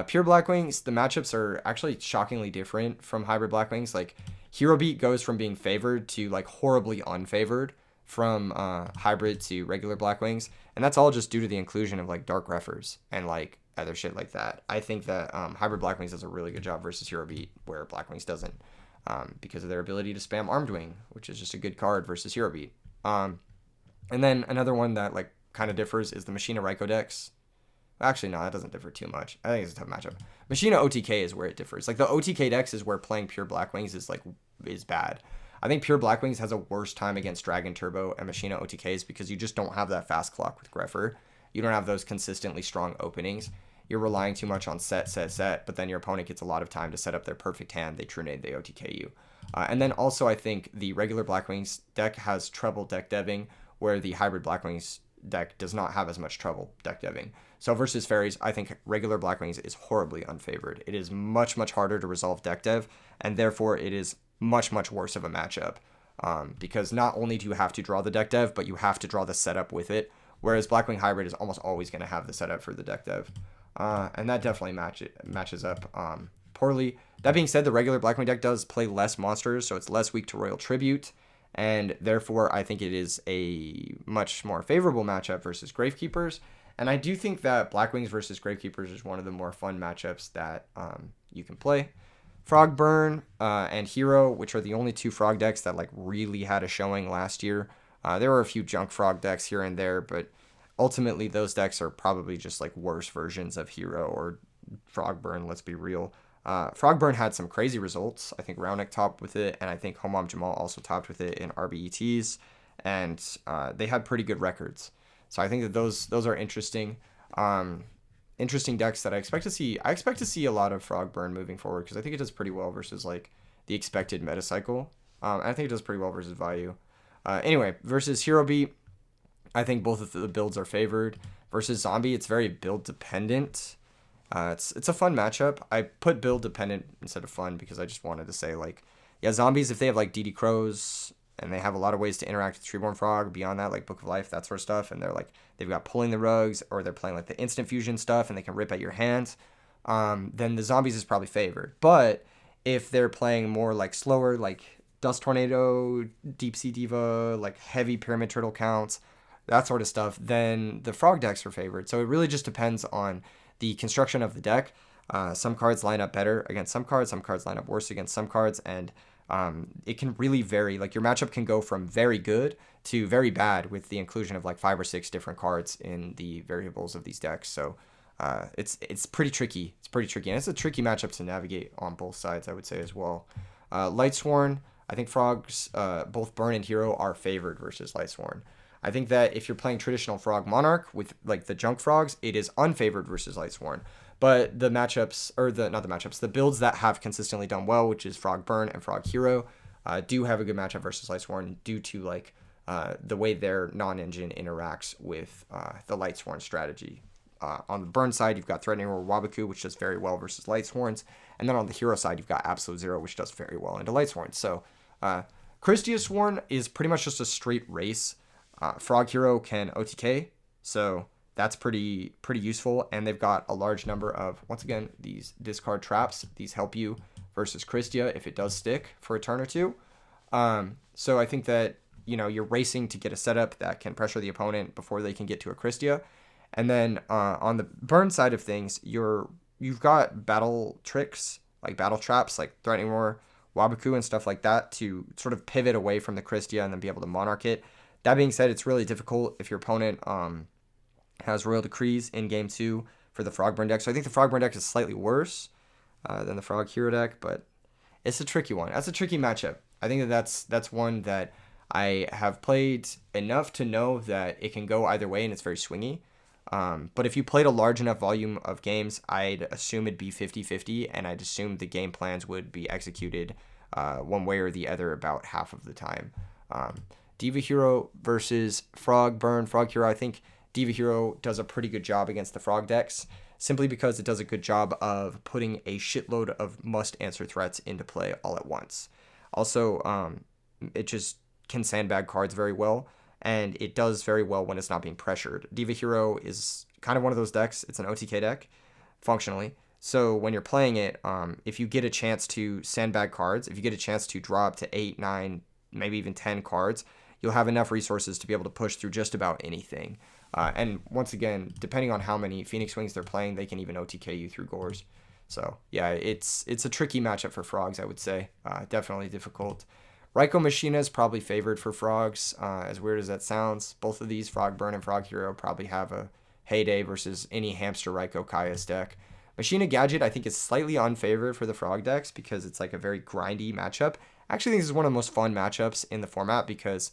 [SPEAKER 1] Pure Blackwings, the matchups are actually shockingly different from hybrid Blackwings. Like, Hero Beat goes from being favored to like horribly unfavored from hybrid to regular Blackwings, and that's all just due to the inclusion of like Dark Greffers and like other shit like that. I think that hybrid Blackwings does a really good job versus Hero Beat, where Blackwings doesn't, because of their ability to spam Armed Wing, which is just a good card versus Hero Beat. And then another one that like kind of differs is the Machina Raikou decks. Actually, no, that doesn't differ too much. I think it's a tough matchup. Machina OTK is where it differs. Like, the OTK decks is where playing pure Blackwings is bad. I think pure Blackwings has a worse time against Dragon Turbo and Machina OTKs because you just don't have that fast clock with Grepher. You don't have those consistently strong openings. You're relying too much on set, but then your opponent gets a lot of time to set up their perfect hand. They True Nade, they OTK you. And then also, I think the regular Blackwings deck has trouble deck deving, where the hybrid Blackwings deck does not have as much trouble deck deving. So versus fairies, I think regular Blackwings is horribly unfavored. It is much, much harder to resolve deck dev, and therefore it is much, much worse of a matchup. Because not only do you have to draw the deck dev, but you have to draw the setup with it, whereas Blackwing hybrid is almost always going to have the setup for the deck dev. And that definitely matches up poorly. That being said, the regular Blackwing deck does play less monsters, so it's less weak to Royal Tribute, and therefore I think it is a much more favorable matchup versus Gravekeepers. And I do think that Blackwings versus Gravekeepers is one of the more fun matchups that you can play. Frogburn and Hero, which are the only two frog decks that like really had a showing last year. There were a few junk frog decks here and there, but ultimately those decks are probably just like worse versions of Hero or Frogburn, let's be real. Frogburn had some crazy results. I think Raunik topped with it, and I think Homam Jamal also topped with it in RBETs, and they had pretty good records. So I think that those are interesting interesting decks that I expect to see. I expect to see a lot of Frogburn moving forward because I think it does pretty well versus like the expected meta cycle. I think it does pretty well versus value. Anyway, versus Hero Beat, I think both of the builds are favored. Versus Zombie, it's very build dependent. It's a fun matchup. I put build dependent instead of fun because I just wanted to say, like, yeah, Zombies, if they have like DD Crows and they have a lot of ways to interact with Treeborn Frog beyond that, like Book of Life, that sort of stuff, and they're like, they've got Pulling the Rugs, or they're playing like the instant fusion stuff and they can rip at your hands, then the Zombies is probably favored. But if they're playing more like slower, like Dust Tornado, Deep Sea Diva, like heavy Pyramid Turtle counts, that sort of stuff, then the frog decks are favored. So it really just depends on the construction of the deck. Some cards line up better against some cards line up worse against some cards, and it can really vary. Like, your matchup can go from very good to very bad with the inclusion of like 5 or 6 different cards in the variables of these decks. So it's pretty tricky. It's pretty tricky, and it's a tricky matchup to navigate on both sides, I would say, as well. Lightsworn, I think frogs, both Burn and Hero, are favored versus Lightsworn. I think that if you're playing traditional Frog Monarch with like the junk frogs, it is unfavored versus Lightsworn. But the matchups, or the builds that have consistently done well, which is Frog Burn and Frog Hero, do have a good matchup versus Lightsworn due to like the way their non-engine interacts with the Lightsworn strategy. On the Burn side, you've got Threatening Roar Wabaku, which does very well versus Lightsworns. And then on the Hero side, you've got Absolute Zero, which does very well into Lightsworns. So Christia Sworn is pretty much just a straight race. Frog Hero can OTK, so that's pretty useful, and they've got a large number of, once again, these discard traps. These help you versus Christia if it does stick for a turn or two. So I think that, you know, you're racing to get a setup that can pressure the opponent before they can get to a Christia. And then on the Burn side of things, you've got battle tricks, like battle traps, like Threatening Roar, Wabaku, and stuff like that to sort of pivot away from the Christia and then be able to Monarch it. That being said, it's really difficult if your opponent has Royal Decrees in game 2 for the Frogburn deck. So I think the Frogburn deck is slightly worse than the Frog Hero deck, but it's a tricky one. That's a tricky matchup. I think that's one that I have played enough to know that it can go either way, and it's very swingy. But if you played a large enough volume of games, I'd assume it'd be 50-50, and I'd assume the game plans would be executed one way or the other about half of the time. Diva Hero versus Frog Burn. Frog Hero, I think Diva Hero does a pretty good job against the Frog decks, simply because it does a good job of putting a shitload of must-answer threats into play all at once. Also, it just can sandbag cards very well, and it does very well when it's not being pressured. Diva Hero is kind of one of those decks. It's an OTK deck, functionally. So when you're playing it, if you get a chance to sandbag cards, if you get a chance to draw up to 8, 9, maybe even 10 cards, you'll have enough resources to be able to push through just about anything. And once again, depending on how many Phoenix Wings they're playing, they can even OTK you through Gores. So yeah, it's a tricky matchup for Frogs, I would say. Definitely difficult. Raikou Machina is probably favored for Frogs, as weird as that sounds. Both of these, Frog Burn and Frog Hero, probably have a heyday versus any Hamster Raikou Kaius deck. Machina Gadget, I think, is slightly unfavored for the Frog decks because it's like a very grindy matchup. I actually think this is one of the most fun matchups in the format because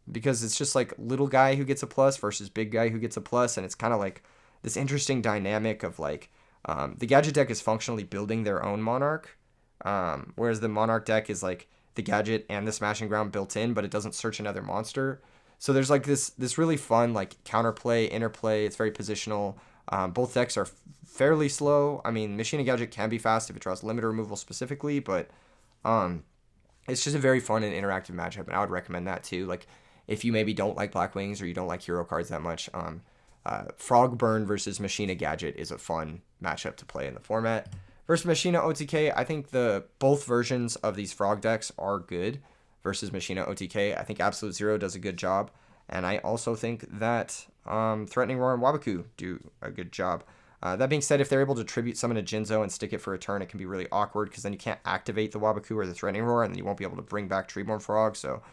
[SPEAKER 1] it's just like little guy who gets a plus versus big guy who gets a plus, and it's kind of like this interesting dynamic of like the Gadget deck is functionally building their own Monarch, whereas the Monarch deck is like the Gadget and the Smashing Ground built in, but it doesn't search another monster. So there's like this really fun like counterplay, interplay. It's very positional. Both decks are fairly slow. I mean, Machina Gadget can be fast if it draws limiter removal specifically, but it's just a very fun and interactive matchup, and I would recommend that too. Like, if you maybe don't like Blackwings or you don't like hero cards that much, Frog Burn versus Machina Gadget is a fun matchup to play in the format. Versus Machina OTK, I think both versions of these Frog decks are good versus Machina OTK. I think Absolute Zero does a good job, and I also think that Threatening Roar and Waboku do a good job. That being said, if they're able to tribute summon a Jinzo and stick it for a turn, it can be really awkward because then you can't activate the Waboku or the Threatening Roar, and then you won't be able to bring back Treeborn Frog. So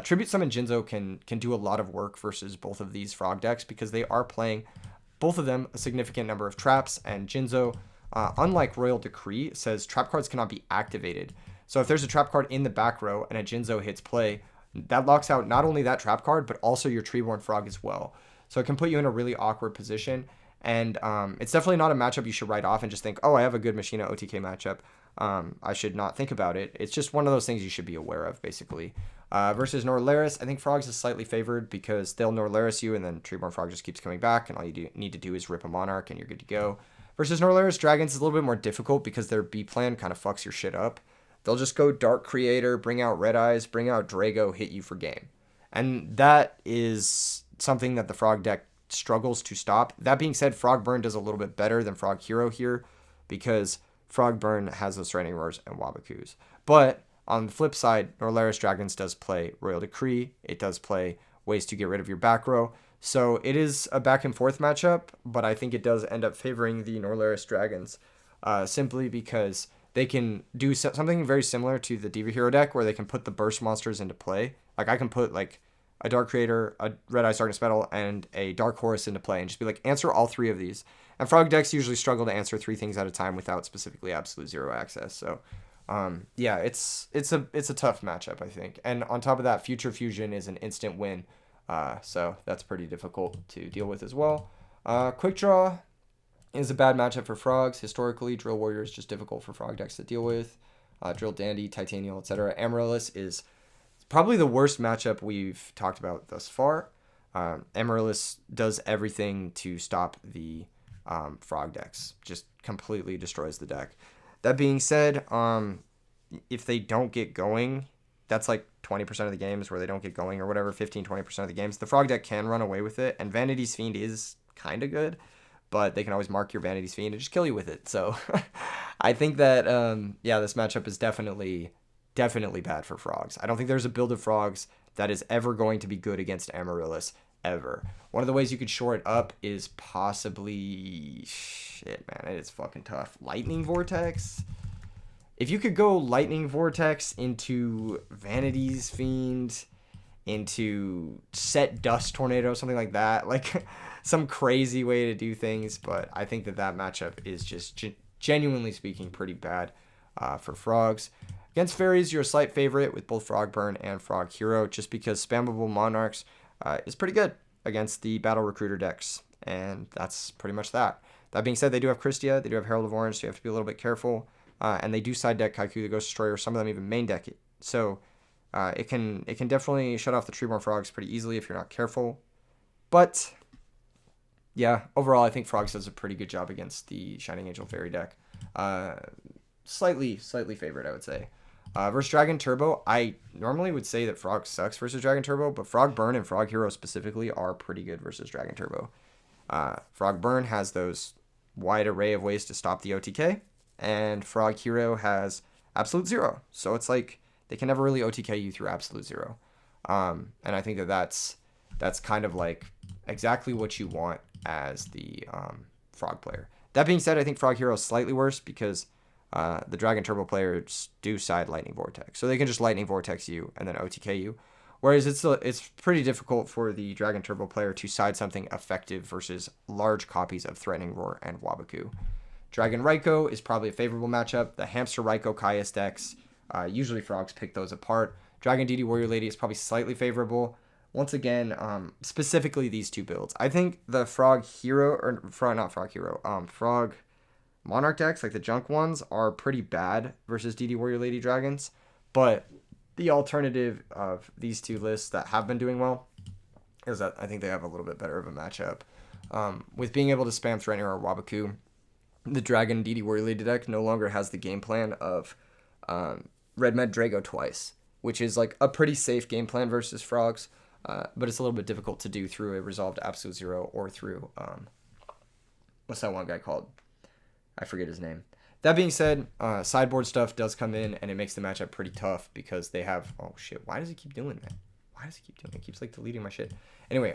[SPEAKER 1] tribute summon Jinzo can do a lot of work versus both of these Frog decks because they are playing, both of them, a significant number of traps, and Jinzo, unlike Royal Decree, says trap cards cannot be activated. So if there's a trap card in the back row and a Jinzo hits play, that locks out not only that trap card, but also your Treeborn Frog as well. So it can put you in a really awkward position. And it's definitely not a matchup you should write off and just think, oh, I have a good Machina OTK matchup. I should not think about it. It's just one of those things you should be aware of, basically. Versus Norlaris, I think Frogs is slightly favored because they'll Norlaris you, and then Treeborn Frog just keeps coming back, and all you need to do is rip a Monarch, and you're good to go. Versus Norlaris, Dragons is a little bit more difficult because their B plan kind of fucks your shit up. They'll just go Dark Creator, bring out Red Eyes, bring out Drago, hit you for game. And that is something that the Frog deck struggles to stop. That being said, Frog Burn does a little bit better than Frog Hero here because Frog Burn has those Threatening Roars and Wabokus. But on the flip side, Norlaris Dragons does play Royal Decree. It does play ways to get rid of your back row. So it is a back and forth matchup, but I think it does end up favoring the Norlaris Dragons simply because they can do something very similar to the Diva Hero deck where they can put the burst monsters into play. Like I can put like a Dark Creator, a Red Eye Darkness Metal, and a Dark Horse into play and just be like, answer all three of these. And Frog decks usually struggle to answer 3 things at a time without specifically Absolute Zero access. So yeah, it's a tough matchup, I think. And on top of that, Future Fusion is an instant win. So that's pretty difficult to deal with as well. Quick Draw is a bad matchup for Frogs. Historically, Drill Warrior is just difficult for Frog decks to deal with. Drill Dandy, Titanial, etc. Amaryllis is probably the worst matchup we've talked about thus far. Amaryllis does everything to stop the Frog decks. Just completely destroys the deck. That being said, if they don't get going, that's like 20% of the games where they don't get going or whatever, 15-20% of the games. The Frog deck can run away with it, and Vanity's Fiend is kind of good, but they can always mark your Vanity's Fiend and just kill you with it. So I think that, yeah, this matchup is definitely bad for Frogs. I don't think there's a build of Frogs that is ever going to be good against Amaryllis, ever. One of the ways you could shore it up is possibly... Shit, man, it is fucking tough. Lightning Vortex? If you could go Lightning Vortex into Vanity's Fiend, into Set Dust Tornado, something like that, like some crazy way to do things, but I think that matchup is just genuinely speaking pretty bad for Frogs. Against Fairies, you're a slight favorite with both Frog Burn and Frog Hero, just because Spammable Monarchs is pretty good against the Battle Recruiter decks, and that's pretty much that. That being said, they do have Christia, they do have Herald of Orange, so you have to be a little bit careful. and they do side deck Kaiku the Ghost Destroyer. Some of them even main deck it. So it can definitely shut off the Treeborn Frogs pretty easily if you're not careful. But yeah, overall I think Frogs does a pretty good job against the Shining Angel Fairy deck. Slightly favored, I would say. Versus Dragon Turbo, I normally would say that Frog sucks versus Dragon Turbo, but Frog Burn and Frog Hero specifically are pretty good versus Dragon Turbo. Frog Burn has those wide array of ways to stop the OTK, and Frog Hero has Absolute Zero. So it's like they can never really OTK you through Absolute Zero. And I think that's kind of like exactly what you want as the Frog player. That being said, I think Frog Hero is slightly worse because the Dragon Turbo players do side Lightning Vortex. So they can just Lightning Vortex you and then OTK you. Whereas it's pretty difficult for the Dragon Turbo player to side something effective versus large copies of Threatening Roar and Waboku. Dragon Raikou is probably a favorable matchup. The Hamster Raikou Caius decks, usually Frogs pick those apart. Dragon DD Warrior Lady is probably slightly favorable. Once again, specifically these two builds. I think the Frog Hero, or not Frog Hero, Frog Monarch decks, like the junk ones, are pretty bad versus DD Warrior Lady Dragons. But the alternative of these two lists that have been doing well is that I think they have a little bit better of a matchup. With being able to spam Threatening or Waboku, the Dragon DD Warrior Lady deck no longer has the game plan of Red Med Drago twice, which is like a pretty safe game plan versus Frogs, but it's a little bit difficult to do through a resolved Absolute Zero or through, what's that one guy called? I forget his name. That being said, sideboard stuff does come in, and it makes the matchup pretty tough because they have... Oh, shit. Why does it keep doing that? Why does it keep doing it? It keeps, like, deleting my shit. Anyway,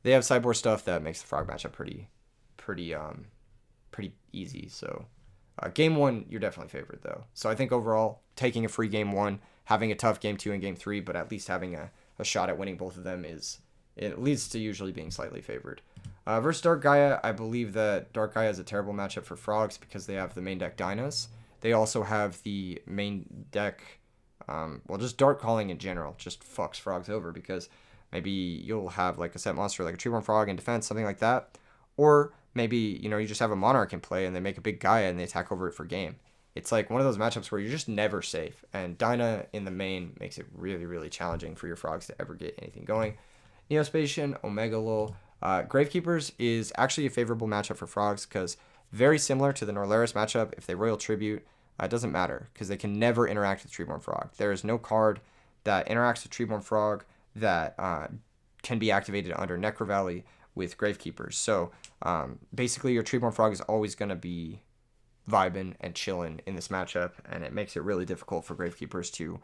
[SPEAKER 1] they have sideboard stuff that makes the Frog matchup pretty easy. So, game 1, you're definitely favored, though. So, I think overall, taking a free game 1, having a tough game 2 and game 3, but at least having a shot at winning both of them it leads to usually being slightly favored. Versus Dark Gaia, I believe that Dark Gaia is a terrible matchup for Frogs because they have the main deck Dynas. They also have the main deck, just Dark Calling in general just fucks Frogs over because maybe you'll have like a set monster like a Treeborn Frog in defense, something like that. Or maybe, you just have a Monarch in play and they make a big Gaia and they attack over it for game. It's like one of those matchups where you're just never safe. And Dyna in the main makes it really, really challenging for your Frogs to ever get anything going. Neospatian, Omega Lul. Gravekeepers is actually a favorable matchup for Frogs because very similar to the Norlaris matchup, if they Royal Tribute, it doesn't matter because they can never interact with Treeborn Frog. There is no card that interacts with Treeborn Frog that can be activated under Necro Valley with Gravekeepers. So basically your Treeborn Frog is always going to be vibing and chilling in this matchup, and it makes it really difficult for Gravekeepers to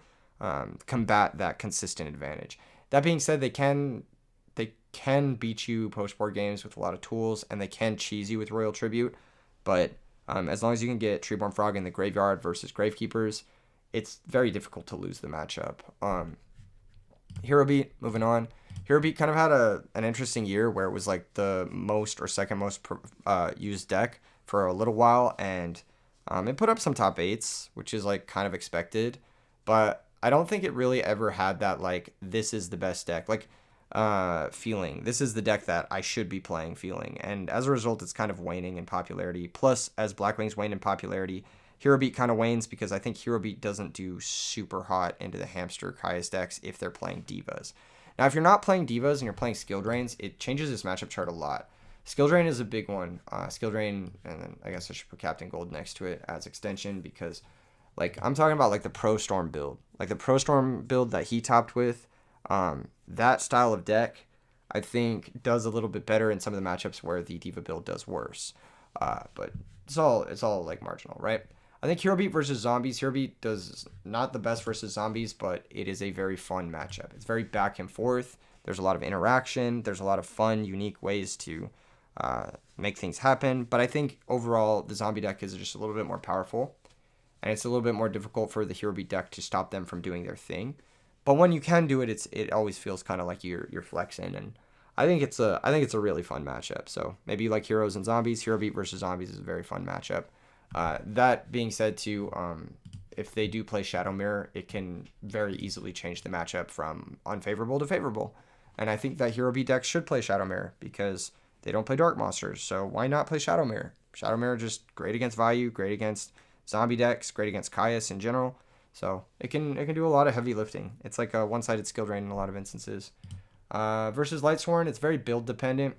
[SPEAKER 1] combat that consistent advantage. That being said, they can beat you post-board games with a lot of tools, and they can cheese you with Royal Tribute, but as long as you can get Treeborn Frog in the graveyard versus Gravekeepers, it's very difficult to lose the matchup. Hero Beat, moving on. Hero Beat kind of had an interesting year where it was like the most or second most used deck for a little while, and it put up some top 8s, which is like kind of expected, but I don't think it really ever had that like this is the best deck feeling. This is the deck that I should be playing feeling, and as a result it's kind of waning in popularity. Plus, as Blackwing's wane in popularity, Hero Beat kind of wanes because I think Hero Beat doesn't do super hot into the Hamster Caius decks if they're playing Divas. Now, if you're not playing Divas and you're playing Skill Drains, it changes this matchup chart a lot. Skill Drain is a big one. Skill Drain, and then I guess I should put Captain Gold next to it as extension because, like, I'm talking about, like, the Pro Storm build. Like, the Pro Storm build that he topped with, that style of deck, I think, does a little bit better in some of the matchups where the Diva build does worse. But it's all, like, marginal, right? I think Hero Beat versus Zombies. Hero Beat does not the best versus Zombies, but it is a very fun matchup. It's very back and forth. There's a lot of interaction. There's a lot of fun, unique ways to make things happen. But I think overall, the Zombie deck is just a little bit more powerful, and it's a little bit more difficult for the Hero Beat deck to stop them from doing their thing. But when you can do it, it always feels kind of like you're flexing, and I think it's a really fun matchup. So maybe you like Heroes and Zombies. Hero Beat versus Zombies is a very fun matchup. That being said, too, if they do play Shadow Mirror, it can very easily change the matchup from unfavorable to favorable. And I think that Hero Beat decks should play Shadow Mirror because they don't play Dark Monsters. So why not play Shadow Mirror? Shadow Mirror just great against Vayu, great against zombie decks, great against Caius in general. So it can do a lot of heavy lifting. It's like a one-sided skill drain in a lot of instances. Versus Lightsworn, it's very build dependent.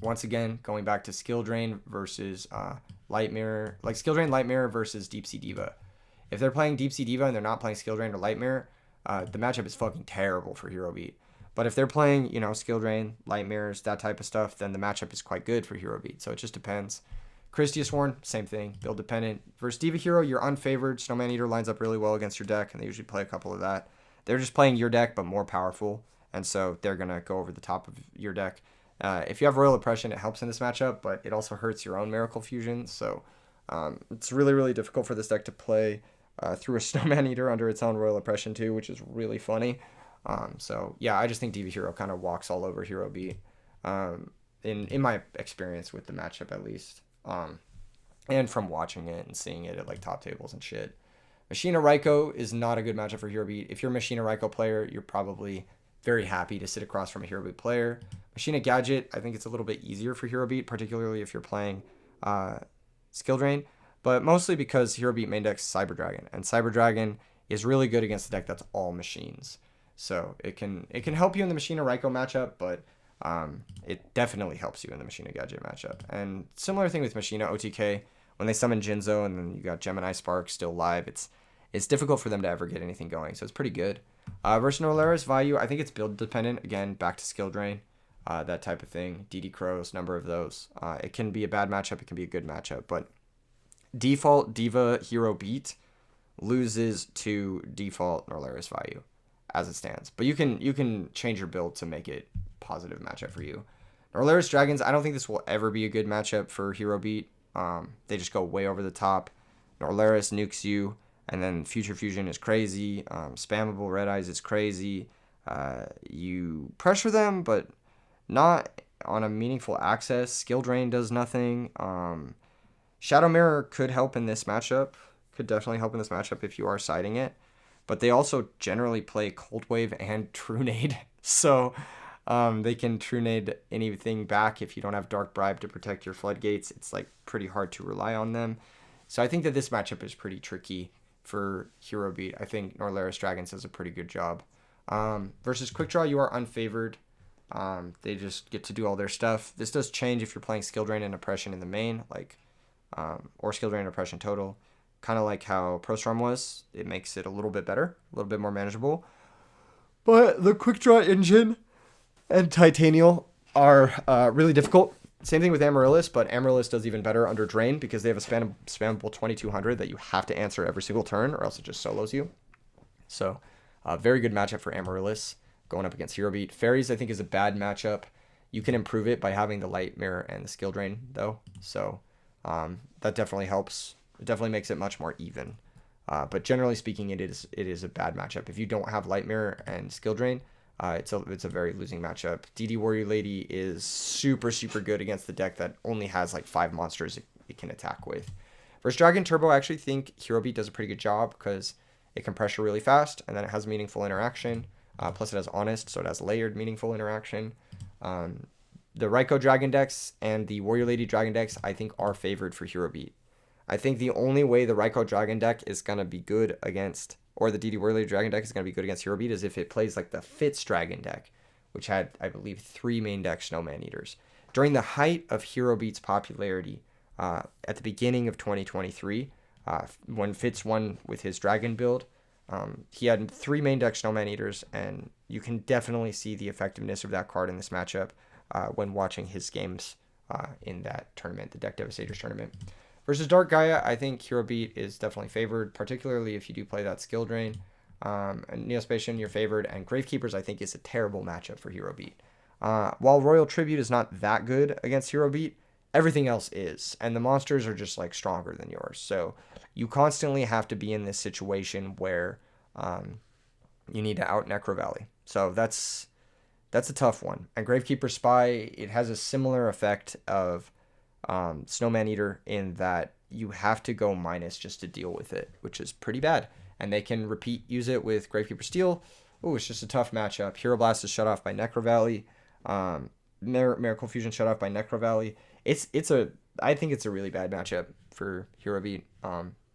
[SPEAKER 1] Once again, going back to skill drain versus light mirror, like skill drain, light mirror versus deep sea diva. If they're playing deep sea diva and they're not playing skill drain or light mirror, the matchup is fucking terrible for Hero Beat. But if they're playing, skill drain, light mirrors, that type of stuff, then the matchup is quite good for Hero Beat. So it just depends. Yugioh, same thing, build dependent. Versus Diva Hero, you're unfavored. Snowman Eater lines up really well against your deck, and they usually play a couple of that. They're just playing your deck, but more powerful, and so they're going to go over the top of your deck. If you have Royal Oppression, it helps in this matchup, but it also hurts your own Miracle Fusion, so it's really, really difficult for this deck to play through a Snowman Eater under its own Royal Oppression too, which is really funny. So yeah, I just think Diva Hero kind of walks all over Hero Beat, in my experience with the matchup at least. And from watching it and seeing it at like top tables and shit. Machina Raikou is not a good matchup for Hero Beat. If you're a Machina Raikou player, you're probably very happy to sit across from a Hero Beat player. Machina Gadget, I think it's a little bit easier for Hero Beat, particularly if you're playing Skill Drain, but mostly because Hero Beat main deck's Cyber Dragon, and Cyber Dragon is really good against a deck that's all machines. So it can help you in the Machina Raikou matchup, but it definitely helps you in the Machina Gadget matchup. And similar thing with Machina OTK, when they summon Jinzo and then you got Gemini Spark still live, it's difficult for them to ever get anything going, so it's pretty good. Versus Norlaris Vayu, I think it's build dependent. Again, back to skill drain, that type of thing. DD Crows, number of those. It can be a bad matchup, it can be a good matchup, but default Diva Hero Beat loses to default Norlaris Vayu as it stands. But you can change your build to make it positive matchup for you. Norlaris Dragons, I don't think this will ever be a good matchup for Hero Beat. They just go way over the top. Norlaris nukes you, and then Future Fusion is crazy. Spammable Red Eyes is crazy. You pressure them, but not on a meaningful access. Skill Drain does nothing. Shadow Mirror could help in this matchup. Could definitely help in this matchup if you are siding it. But they also generally play Cold Wave and True Nade. So they can True Nade anything back if you don't have Dark Bribe to protect your Floodgates. It's like pretty hard to rely on them. So I think that this matchup is pretty tricky for Hero Beat. I think Norlaris Dragons does a pretty good job. Versus Quick Draw, you are unfavored. They just get to do all their stuff. This does change if you're playing Skill Drain and Oppression in the main, or Skill Drain and Oppression total. Kind of like how Pro Storm was. It makes it a little bit better, a little bit more manageable. But the Quick Draw engine and Titanial are really difficult. Same thing with Amaryllis, but Amaryllis does even better under Drain because they have a spammable 2200 that you have to answer every single turn or else it just solos you. So very good matchup for Amaryllis going up against Hero Beat. Fairies, I think, is a bad matchup. You can improve it by having the Light Mirror and the Skill Drain, though. So that definitely helps. It definitely makes it much more even. But generally speaking, it is a bad matchup. If you don't have Light Mirror and Skill Drain, it's a very losing matchup. DD Warrior Lady is super, super good against the deck that only has like 5 monsters it can attack with. Versus Dragon Turbo, I actually think Hero Beat does a pretty good job because it can pressure really fast, and then it has meaningful interaction. Plus it has Honest, so it has layered meaningful interaction. The Raikou Dragon decks and the Warrior Lady Dragon decks, I think, are favored for Hero Beat. I think the only way the Raikou Dragon deck is going to be good against, or the DD Warrior Lady Dragon deck is going to be good against Hero Beat, is if it plays like the Fitz Dragon deck, which had, I believe, 3 main deck Snowman Eaters. During the height of Hero Beat's popularity, at the beginning of 2023, when Fitz won with his Dragon build, he had 3 main deck Snowman Eaters, and you can definitely see the effectiveness of that card in this matchup when watching his games in that tournament, the Deck Devastators tournament. Versus Dark Gaia, I think Hero Beat is definitely favored, particularly if you do play that Skill Drain. And Neospatian, you're favored, and Gravekeepers, I think, is a terrible matchup for Hero Beat. While Royal Tribute is not that good against Hero Beat, everything else is, and the monsters are just like stronger than yours. So you constantly have to be in this situation where you need to out Necro Valley. So that's a tough one. And Gravekeeper Spy, it has a similar effect of Snowman Eater in that you have to go minus just to deal with it, which is pretty bad. And they can use it with Gravekeeper Steel. Oh, it's just a tough matchup. Hero Blast is shut off by Necro Valley. Miracle Fusion shut off by Necro Valley. I think it's a really bad matchup for Hero Beat.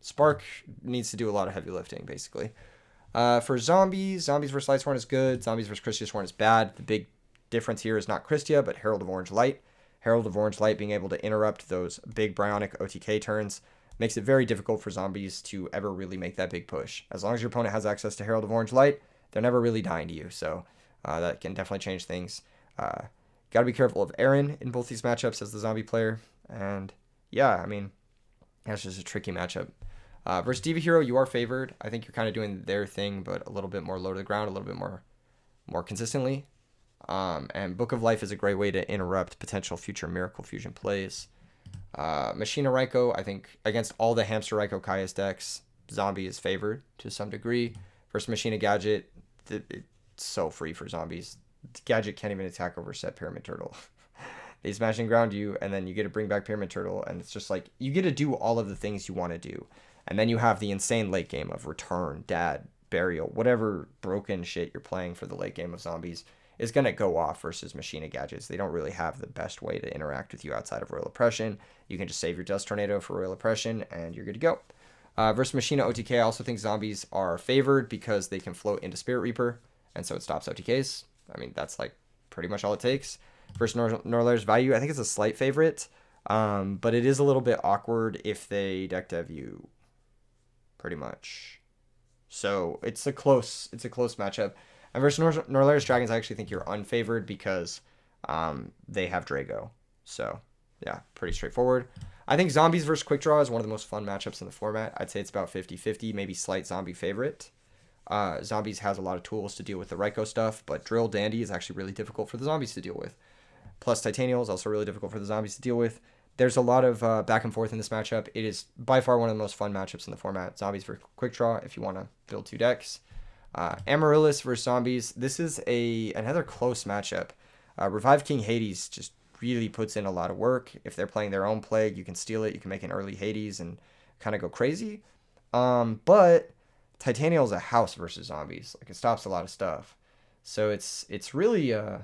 [SPEAKER 1] Spark needs to do a lot of heavy lifting, basically. For zombies versus Lightsworn is good. Zombies versus Christia Sworn is bad. The big difference here is not Christia, but Herald of Orange Light. Herald of Orange Light being able to interrupt those big Bryonic OTK turns makes it very difficult for zombies to ever really make that big push. As long as your opponent has access to Herald of Orange Light, they're never really dying to you. So that can definitely change things. Got to be careful of Aaron in both these matchups as the zombie player. And yeah, I mean, that's just a tricky matchup. Versus Diva Hero, you are favored. I think you're kind of doing their thing, but a little bit more low to the ground, a little bit more consistently. And Book of Life is a great way to interrupt potential future Miracle Fusion plays. Machina Raikou, I think against all the Hamster Raikou Kaius decks, Zombie is favored to some degree. Versus Machina Gadget, it's so free for zombies. Gadget can't even attack over set Pyramid Turtle. They smash and ground you, and then you get to bring back Pyramid Turtle, and it's just like, you get to do all of the things you want to do. And then you have the insane late game of Return, Dad, Burial, whatever broken shit you're playing for the late game of zombies is going to go off versus Machina Gadgets. They don't really have the best way to interact with you outside of Royal Oppression. You can just save your Dust Tornado for Royal Oppression, and you're good to go. Versus Machina OTK, I also think zombies are favored because they can float into Spirit Reaper, and so it stops OTKs. I mean, that's like pretty much all it takes. Versus Norlair's Value, I think it's a slight favorite, but it is a little bit awkward if they deck dev you, pretty much. So it's a close matchup. And versus Norlair's Dragons, I actually think you're unfavored because they have Drago. So yeah, pretty straightforward. I think Zombies versus Quick Draw is one of the most fun matchups in the format. I'd say it's about 50-50, maybe slight zombie favorite. Zombies has a lot of tools to deal with the Raikou stuff, but Drill Dandy is actually really difficult for the zombies to deal with. Plus Titanial is also really difficult for the zombies to deal with. There's a lot of back and forth in this matchup. It is by far one of the most fun matchups in the format. Zombies versus Quick Draw if you want to build two decks. Amaryllis versus Zombies. This is another close matchup. Revive King Hades just really puts in a lot of work. If they're playing their own Plague, you can steal it. You can make an early Hades and kind of go crazy. But Titanial is a house versus zombies. Like, it stops a lot of stuff. So it's really an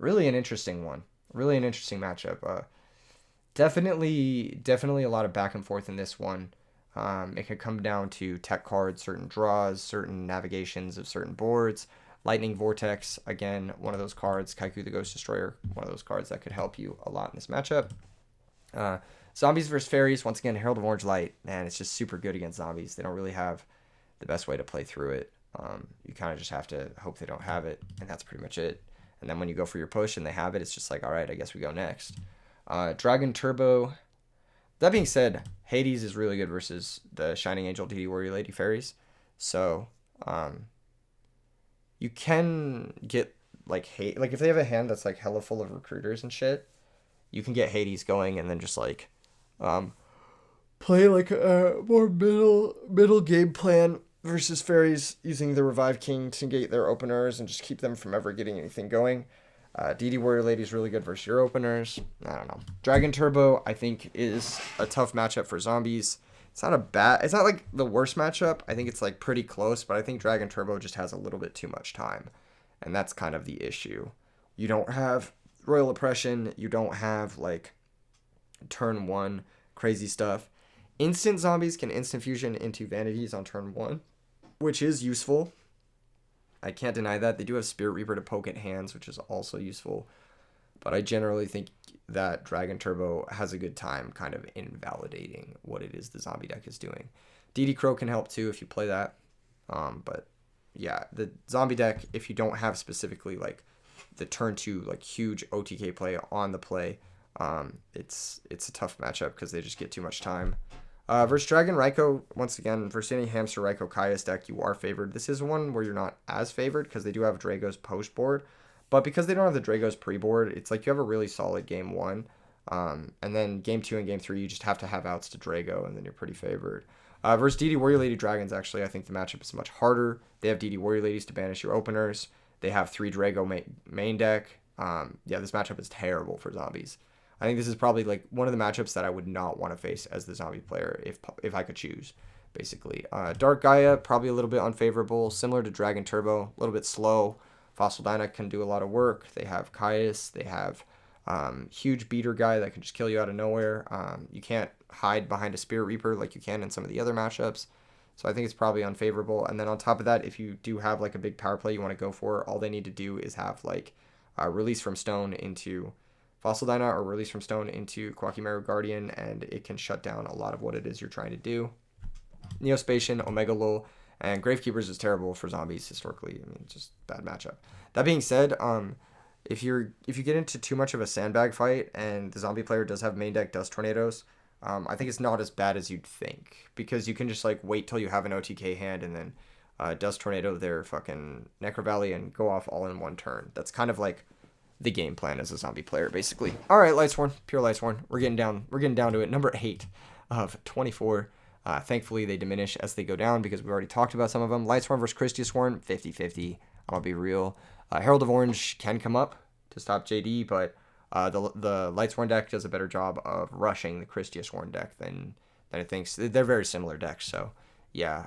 [SPEAKER 1] interesting one. Really an interesting matchup. Definitely a lot of back and forth in this one. It could come down to tech cards, certain draws, certain navigations of certain boards. Lightning Vortex, again, one of those cards. Kaiku the Ghost Destroyer, one of those cards that could help you a lot in this matchup. Zombies versus Fairies, once again, Herald of Orange Light. Man, it's just super good against zombies. They don't really have the best way to play through it. You kind of just have to hope they don't have it, and that's pretty much it. And then when you go for your push and they have it, it's just like, all right, I guess we go next. Dragon Turbo. That being said, Hades is really good versus the Shining Angel, DD Warrior Lady Fairies. So, you can get like if they have a hand that's like hella full of recruiters and shit, you can get Hades going and then just like play like a more middle game plan versus Fairies using the Revive King to negate their openers and just keep them from ever getting anything going. DD Warrior Lady is really good versus your openers. I don't know. Dragon Turbo, I think, is a tough matchup for zombies. It's not like the worst matchup. I think it's like pretty close, but I think Dragon Turbo just has a little bit too much time. And that's kind of the issue. You don't have Royal Oppression. You don't have like turn 1 crazy stuff. Instant zombies can instant fusion into vanities on turn 1, which is useful. I can't deny that. They do have Spirit Reaper to poke at hands, which is also useful. But I generally think that Dragon Turbo has a good time kind of invalidating what it is the zombie deck is doing. DD Crow can help too if you play that. But yeah, the zombie deck, if you don't have specifically like the turn 2 like huge OTK play on the play, it's a tough matchup because they just get too much time. Versus Dragon Raikou, once again, versus any Hamster Raikou Kaius deck, you are favored. This is one where you're not as favored because they do have Drago's post board. But because they don't have the Drago's pre-board, it's like you have a really solid game 1. And then game 2 and game 3, you just have to have outs to Drago, and then you're pretty favored. Versus DD Warrior Lady Dragons, actually, I think the matchup is much harder. They have DD Warrior Ladies to banish your openers. They have 3 Drago main deck. Yeah, this matchup is terrible for zombies. I think this is probably like one of the matchups that I would not want to face as the zombie player if I could choose, basically. Dark Gaia, probably a little bit unfavorable, similar to Dragon Turbo, a little bit slow. Fossil Dyna can do a lot of work. They have Caius. They have huge beater guy that can just kill you out of nowhere. You can't hide behind a Spirit Reaper like you can in some of the other matchups. So I think it's probably unfavorable. And then on top of that, if you do have like a big power play you want to go for, all they need to do is have like release from stone into Fossil Dyna or release from stone into Quakimaru Guardian, and it can shut down a lot of what it is you're trying to do. Neospatian, Omega Lul, and Gravekeepers is terrible for zombies historically. I mean, just bad matchup. That being said, if you get into too much of a sandbag fight and the zombie player does have main deck Dust Tornadoes, I think it's not as bad as you'd think, because you can just like wait till you have an OTK hand and then Dust Tornado their fucking Necro Valley and go off all in one turn. That's kind of like the game plan as a zombie player, basically. All right, Lightsworn, pure Lightsworn. We're getting down to it. Number 8 of 24. Thankfully, they diminish as they go down because we already talked about some of them. Lightsworn versus Christiasworn, 50-50. I'll be real. Herald of Orange can come up to stop JD, but the Lightsworn deck does a better job of rushing the Christiasworn deck than it thinks. They're very similar decks, so yeah.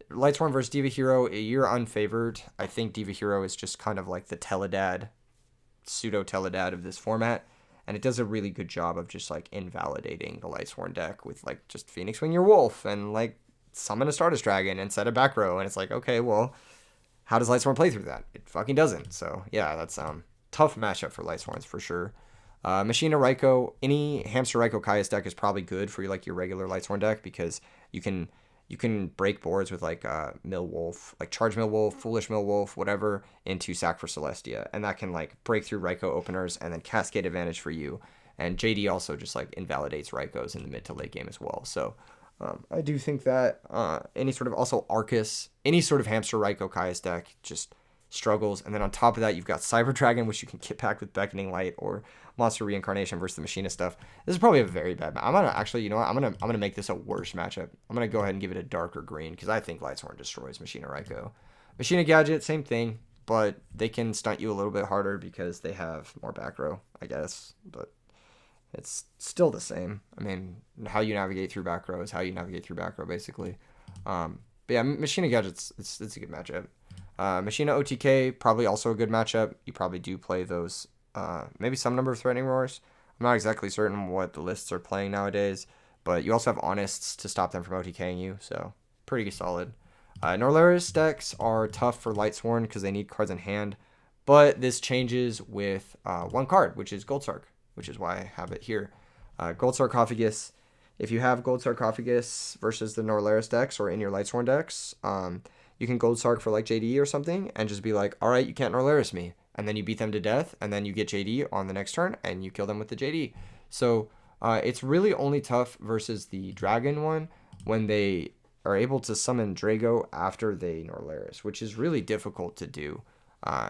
[SPEAKER 1] Lightsworn versus Diva Hero, you're unfavored. I think Diva Hero is just kind of like the Teledad, pseudo-Teledad of this format. And it does a really good job of just like invalidating the Lightsworn deck with like just Phoenix Wing your Wolf and like summon a Stardust Dragon and set a back row. And it's like, okay, well, how does Lightsworn play through that? It fucking doesn't. So yeah, that's tough matchup for Lightsworns for sure. Machina Raikou, any Hamster Raikou Kaius deck is probably good for like your regular Lightsworn deck, because you can break boards with like Mill Wolf, like Charge Mill Wolf, Foolish Mill Wolf, whatever, into Sack for Celestia. And that can like break through Raikou openers and then cascade advantage for you. And JD also just like invalidates Raikous in the mid to late game as well. So I do think that any sort of, also Arcus, any sort of Hamster Raikou Kaius deck just struggles. And then on top of that, you've got Cyber Dragon, which you can get back with Beckoning Light, or Monster Reincarnation versus the Machina stuff. This is probably a very bad match. I'm gonna actually, you know what? I'm gonna make this a worse matchup. I'm gonna go ahead and give it a darker green, because I think Lightsworn destroys Machina Raikou. Machina Gadget, same thing, but they can stunt you a little bit harder because they have more back row, I guess. But it's still the same. I mean, how you navigate through back row is how you navigate through back row, basically. But yeah, Machina Gadget's it's a good matchup. Machina OTK, probably also a good matchup. You probably do play those. Maybe some number of Threatening Roars. I'm not exactly certain what the lists are playing nowadays, but you also have Honests to stop them from OTKing you, so pretty solid. Norlaris decks are tough for Lightsworn because they need cards in hand, but this changes with one card, which is Gold Sark, which is why I have it here. Gold Sarcophagus. If you have Gold Sarcophagus versus the Norlaris decks or in your Lightsworn decks, you can Gold Sark for like JD or something and just be like, all right, you can't Norlaris me. And then you beat them to death, and then you get JD on the next turn, and you kill them with the JD. So it's really only tough versus the Dragon one when they are able to summon Drago after they Norlaris, which is really difficult to do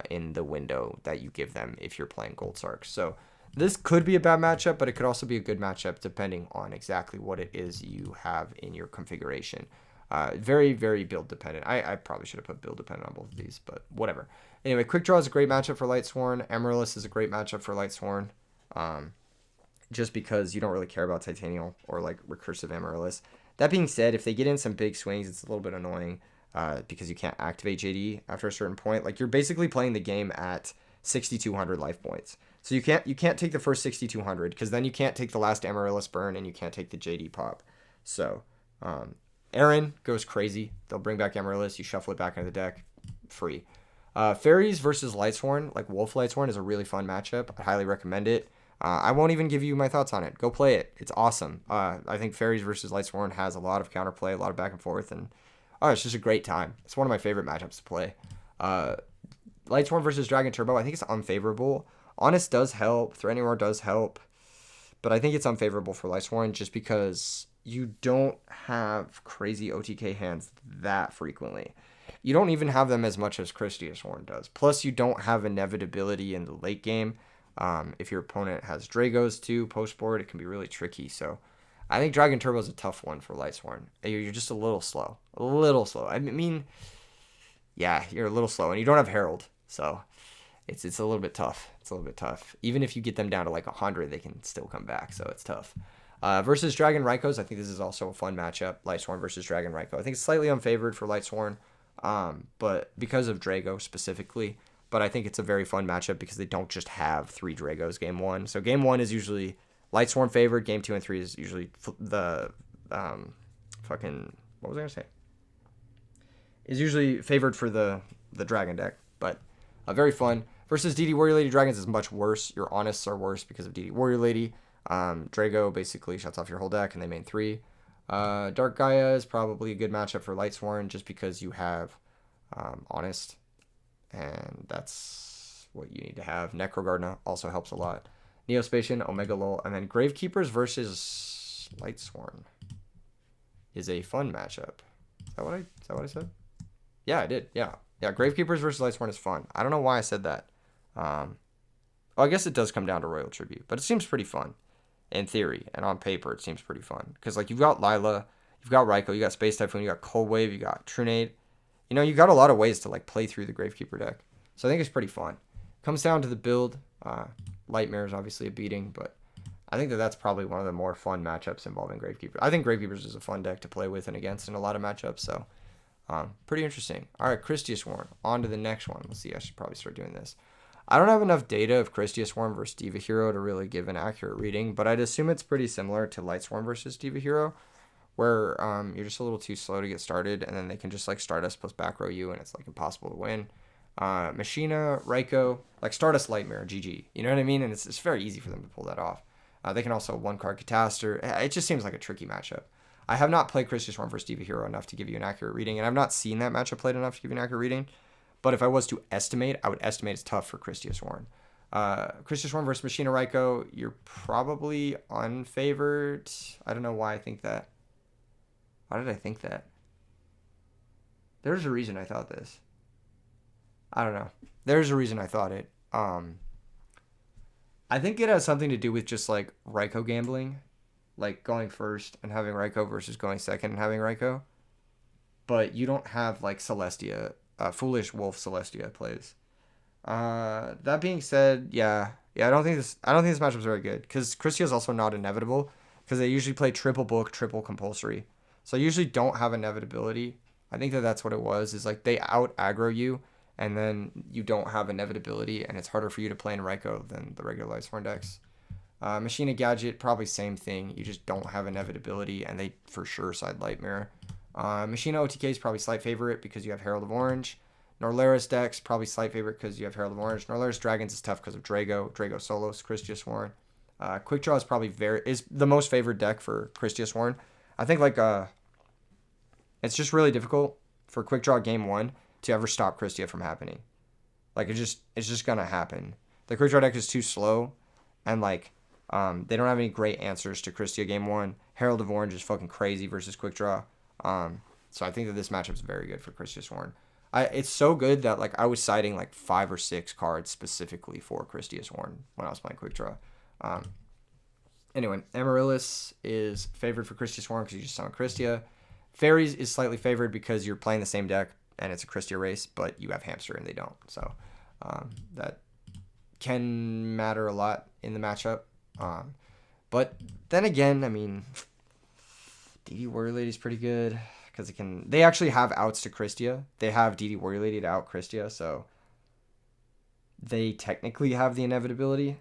[SPEAKER 1] in the window that you give them if you're playing Gold Sark. So this could be a bad matchup, but it could also be a good matchup depending on exactly what it is you have in your configuration. Very, very build dependent. I probably should have put build dependent on both of these, but whatever. Anyway, Quick Draw is a great matchup for Lightsworn. Amaryllis is a great matchup for Lightsworn. Just because you don't really care about Titanial or like recursive Amaryllis. That being said, if they get in some big swings, it's a little bit annoying because you can't activate JD after a certain point. Like, you're basically playing the game at 6,200 life points. So you can't take the first 6,200, because then you can't take the last Amaryllis burn and you can't take the JD pop. So Aaron goes crazy. They'll bring back Amaryllis. You shuffle it back into the deck. Free. Fairies versus Lightsworn, like Wolf Lightsworn, is a really fun matchup. I highly recommend it. I won't even give you my thoughts on it. Go play it. It's awesome. I think Fairies versus Lightsworn has a lot of counterplay, a lot of back and forth, and it's just a great time. It's one of my favorite matchups to play. Lightsworn versus Dragon Turbo, I think it's unfavorable. Honest does help. Threatening Roar does help. But I think it's unfavorable for Lightsworn just because you don't have crazy OTK hands that frequently. You don't even have them as much as Christiasworn does. Plus, you don't have inevitability in the late game. If your opponent has Dragos too, post board, it can be really tricky. So I think Dragon Turbo is a tough one for Lightsworn. You're just a little slow. A little slow. I mean, yeah, you're a little slow. And you don't have Herald. So it's a little bit tough. It's a little bit tough. Even if you get them down to like 100, they can still come back. So it's tough. Versus Dragon Raikous, I think this is also a fun matchup. Lightsworn versus Dragon Raikou. I think it's slightly unfavored for Lightsworn. But because of Drago specifically, but I think it's a very fun matchup because they don't just have 3 Dragos game 1. So game 1 is usually Lightsworn favored. Game 2 and 3 is usually the fucking, what was I gonna say? Is usually favored for the dragon deck, but very fun. Versus DD Warrior Lady Dragons is much worse. Your Honest are worse because of DD Warrior Lady. Drago basically shuts off your whole deck and they main 3. Dark Gaia is probably a good matchup for Lightsworn just because you have Honest, and that's what you need to have. Necrogardna also helps a lot. Neospatian, Omega Lol, and then Gravekeepers versus Lightsworn is a fun matchup. Is that what I said? Yeah, I did. Yeah. Gravekeepers versus Lightsworn is fun. I don't know why I said that. I guess it does come down to Royal Tribute, but it seems pretty fun in theory, and on paper it seems pretty fun because like you've got Lila, you've got Raikou, you got Space Typhoon, you got Cold Wave, you got Trunade. You know, you got a lot of ways to like play through the Gravekeeper deck, so I think it's pretty fun. Comes down to the build. Lightmare is obviously a beating, but I think that's probably one of the more fun matchups involving Gravekeeper. I think Gravekeepers is a fun deck to play with and against in a lot of matchups, so pretty interesting. All right, Christiasworn. On to the next one. Let's see. I should probably start doing this. I don't have enough data of Christiasworn versus Diva Hero to really give an accurate reading, but I'd assume it's pretty similar to Lightsworn versus Diva Hero, where you're just a little too slow to get started, and then they can just like Stardust plus back row you, and it's like impossible to win. Machina, Raikou, like Stardust Lightmare, GG. You know what I mean? And it's very easy for them to pull that off. They can also one-card Catastor. It just seems like a tricky matchup. I have not played Christiasworn versus Diva Hero enough to give you an accurate reading, and I've not seen that matchup played enough to give you an accurate reading. But if I was to estimate, I would estimate it's tough for Christiasworn. Christiasworn versus Machina Raikou, you're probably unfavored. I don't know why I think that. Why did I think that? There's a reason I thought this. I don't know. There's a reason I thought it. I think it has something to do with just like Raikou gambling. Like going first and having Raikou versus going second and having Raikou. But you don't have like Celestia. Foolish Wolf Celestia plays. That being said, yeah, I don't think this matchup is very good because Christia is also not inevitable because they usually play triple book, triple compulsory. So I usually don't have inevitability. I think that's what it was. Is like they out aggro you and then you don't have inevitability and it's harder for you to play in Raikou than the regular Lightsworn decks. Machina Gadget, probably same thing. You just don't have inevitability and they for sure side Lightmare. Machina OTK is probably slight favorite because you have Herald of Orange. Norlaris decks, probably slight favorite because you have Herald of Orange. Norlaris Dragons is tough because of Drago Solos, Christiasworn. Quick Draw is probably is the most favored deck for Christiasworn. I think like it's just really difficult for Quick Draw game 1 to ever stop Christia from happening. Like it's just gonna happen. The Quick Draw deck is too slow, and like they don't have any great answers to Christia game 1. Herald of Orange is fucking crazy versus Quick Draw. So I think that this matchup is very good for Christiasworn. It's so good that like I was citing like 5 or 6 cards specifically for Christiasworn when I was playing Quick Draw. Anyway, Amaryllis is favored for Christiasworn because you just summon Christia. Fairies is slightly favored because you're playing the same deck and it's a Christia race, but you have Hamster and they don't. So that can matter a lot in the matchup. But then again, I mean, DD Warrior Lady is pretty good because they actually have outs to Christia. They have DD Warrior Lady to out Christia, so they technically have the inevitability,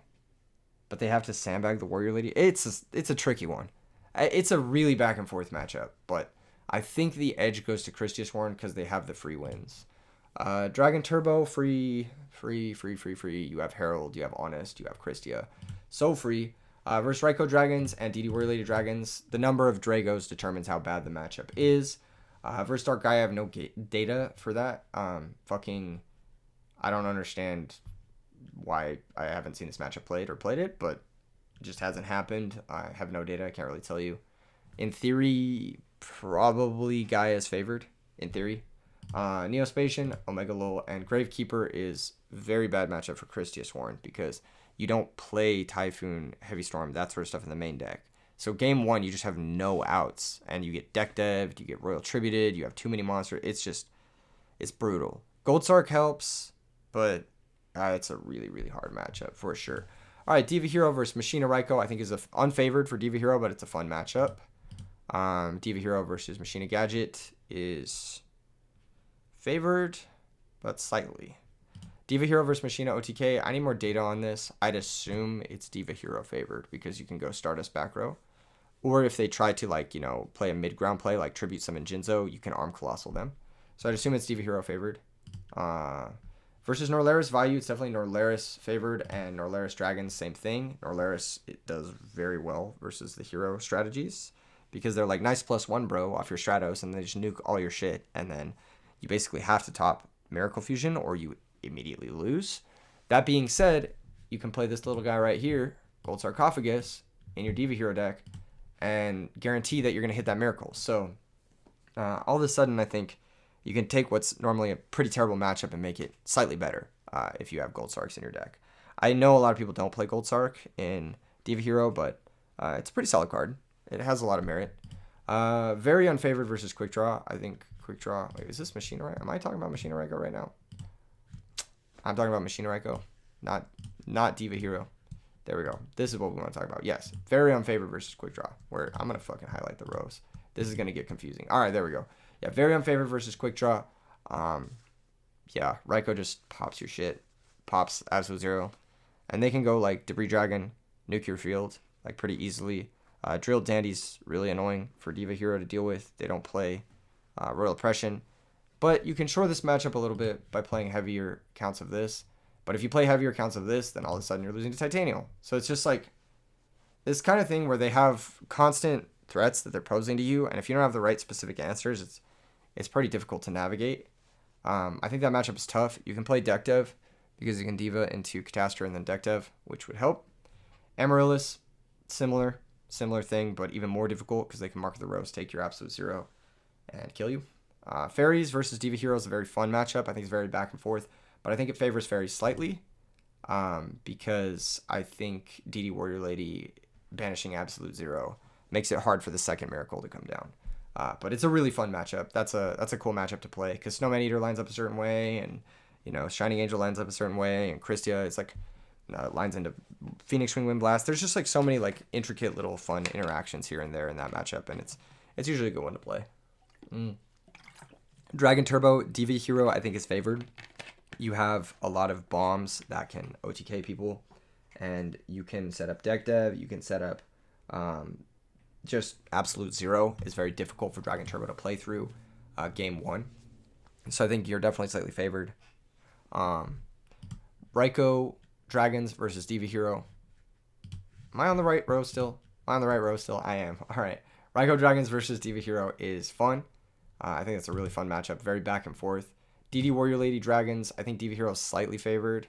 [SPEAKER 1] but they have to sandbag the Warrior Lady. It's a tricky one. It's a really back and forth matchup, but I think the edge goes to Christiasworn because they have the free wins. Dragon Turbo, free. You have Herald, you have Honest, you have Christia. So free. Versus Raikou Dragons and DD Warrior Lady Dragons, the number of Dragos determines how bad the matchup is. Versus Dark Gaia, I have no data for that. I don't understand why I haven't seen this matchup played it, but it just hasn't happened. I have no data. I can't really tell you. In theory, probably Gaia is favored. In theory. Neospatian, Omega Lol, and Gravekeeper is very bad matchup for Christiasworn because you don't play Typhoon, Heavy Storm, that sort of stuff in the main deck. So game 1, you just have no outs, and you get deck dev'd, you get Royal Tributed, you have too many monsters. It's brutal. Gold Sark helps, but it's a really, really hard matchup for sure. All right, Diva Hero versus Machina Raikou, I think is unfavored for Diva Hero, but it's a fun matchup. Diva Hero versus Machina Gadget is favored, but slightly. Diva Hero versus Machina OTK. I need more data on this. I'd assume it's Diva Hero favored because you can go Stardust back row. Or if they try to, like, you know, play a mid-ground play, like Tribute Summon Jinzo, you can Arm Colossal them. So I'd assume it's Diva Hero favored. Versus Norlaris Vayu, it's definitely Norlaris favored, and Norlaris Dragons, same thing. Norlaris, it does very well versus the hero strategies because they're like, nice +1, bro, off your Stratos, and they just nuke all your shit, and then you basically have to top Miracle Fusion or you immediately lose. That being said, you can play this little guy right here, Gold Sarcophagus, in your Diva Hero deck, and guarantee that you're going to hit that Miracle. So all of a sudden, I think you can take what's normally a pretty terrible matchup and make it slightly better if you have Gold Sarks in your deck. I know a lot of people don't play Gold Sark in Diva Hero, but it's a pretty solid card. It has a lot of merit. Very unfavored versus Quick Draw. I think Quick Draw... Wait, is this Machina Raiko? Am I talking about Machina Raiko right now? I'm talking about Machina Raiko, not Diva Hero. There we go. This is what we want to talk about. Yes, very unfavored versus Quick Draw, where I'm going to fucking highlight the rows. This is going to get confusing. All right, there we go. Yeah, very unfavored versus Quick Draw. Yeah, Raiko just pops your shit. Pops Absolute Zero. And they can go like Debris Dragon, Nuke Your Field, like pretty easily. Drilled Dandy's really annoying for Diva Hero to deal with. They don't play Royal Oppression. But you can shore this matchup a little bit by playing heavier counts of this. But if you play heavier counts of this, then all of a sudden you're losing to Titanium. So it's just like this kind of thing where they have constant threats that they're posing to you. And if you don't have the right specific answers, it's pretty difficult to navigate. I think that matchup is tough. You can play Deck Dev because you can Diva into Catastrophe and then Deck Dev, which would help. Amaryllis, similar thing, but even more difficult because they can mark the rows, take your Absolute Zero, and kill you. Fairies versus Diva Hero is a very fun matchup. I think it's very back and forth, but I think it favors Fairies slightly because I think DD Warrior Lady banishing Absolute Zero makes it hard for the second Miracle to come down. But it's a really fun matchup. That's a cool matchup to play because Snowman Eater lines up a certain way, and Shining Angel lines up a certain way, and Christia is like lines into Phoenix Wing Wind Blast. There's just like so many like intricate little fun interactions here and there in that matchup, and it's usually a good one to play. Dragon Turbo Diva Hero I think is favored. You have a lot of bombs that can OTK people, and you can set up Deck Dev. You can set up just Absolute Zero is very difficult for Dragon Turbo to play through game one. So I think you're definitely slightly favored. Raiko Dragons versus Diva Hero. Am I on the right row still? Am I on the right row still? I am. All right. Raiko Dragons versus Diva Hero is fun. I think it's a really fun matchup. Very back and forth. DD Warrior Lady Dragons, I think Diva Hero is slightly favored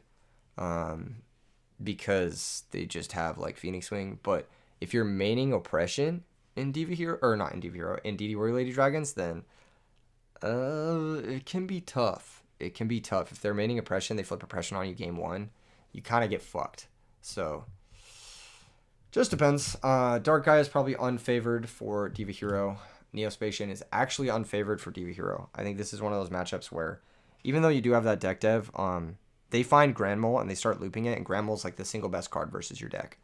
[SPEAKER 1] because they just have like Phoenix Wing. But if you're maining Oppression in Diva Hero, or not in Diva Hero, in DD Warrior Lady Dragons, then it can be tough. It can be tough. If they're maining Oppression, they flip Oppression on you game one, you kind of get fucked. So just depends. Dark Guy is probably unfavored for Diva Hero. Neospatian is actually unfavored for Diva Hero. I think this is one of those matchups where, even though you do have that Deck Dev, they find Grand Mole and they start looping it, and Grand Mole is like the single best card versus your deck.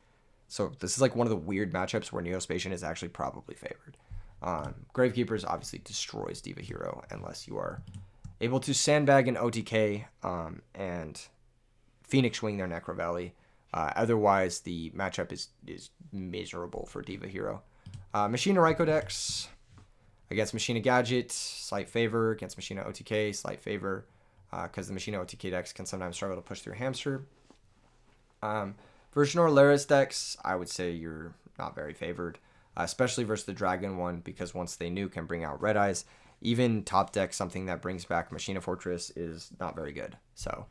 [SPEAKER 1] So this is like one of the weird matchups where Neospatian is actually probably favored. Gravekeepers obviously destroys Diva Hero unless you are able to sandbag an OTK and Phoenix Wing their Necro Valley. Otherwise, the matchup is miserable for Diva Hero. Machina Raiko decks. Against Machina Gadget, slight favor. Against Machina OTK, slight favor. Because the Machina OTK decks can sometimes struggle to push through Hamster. Versus Norlaris decks, I would say you're not very favored. Especially versus the Dragon one, because once they nuke and bring out Red Eyes, even top deck, something that brings back Machina Fortress is not very good. So,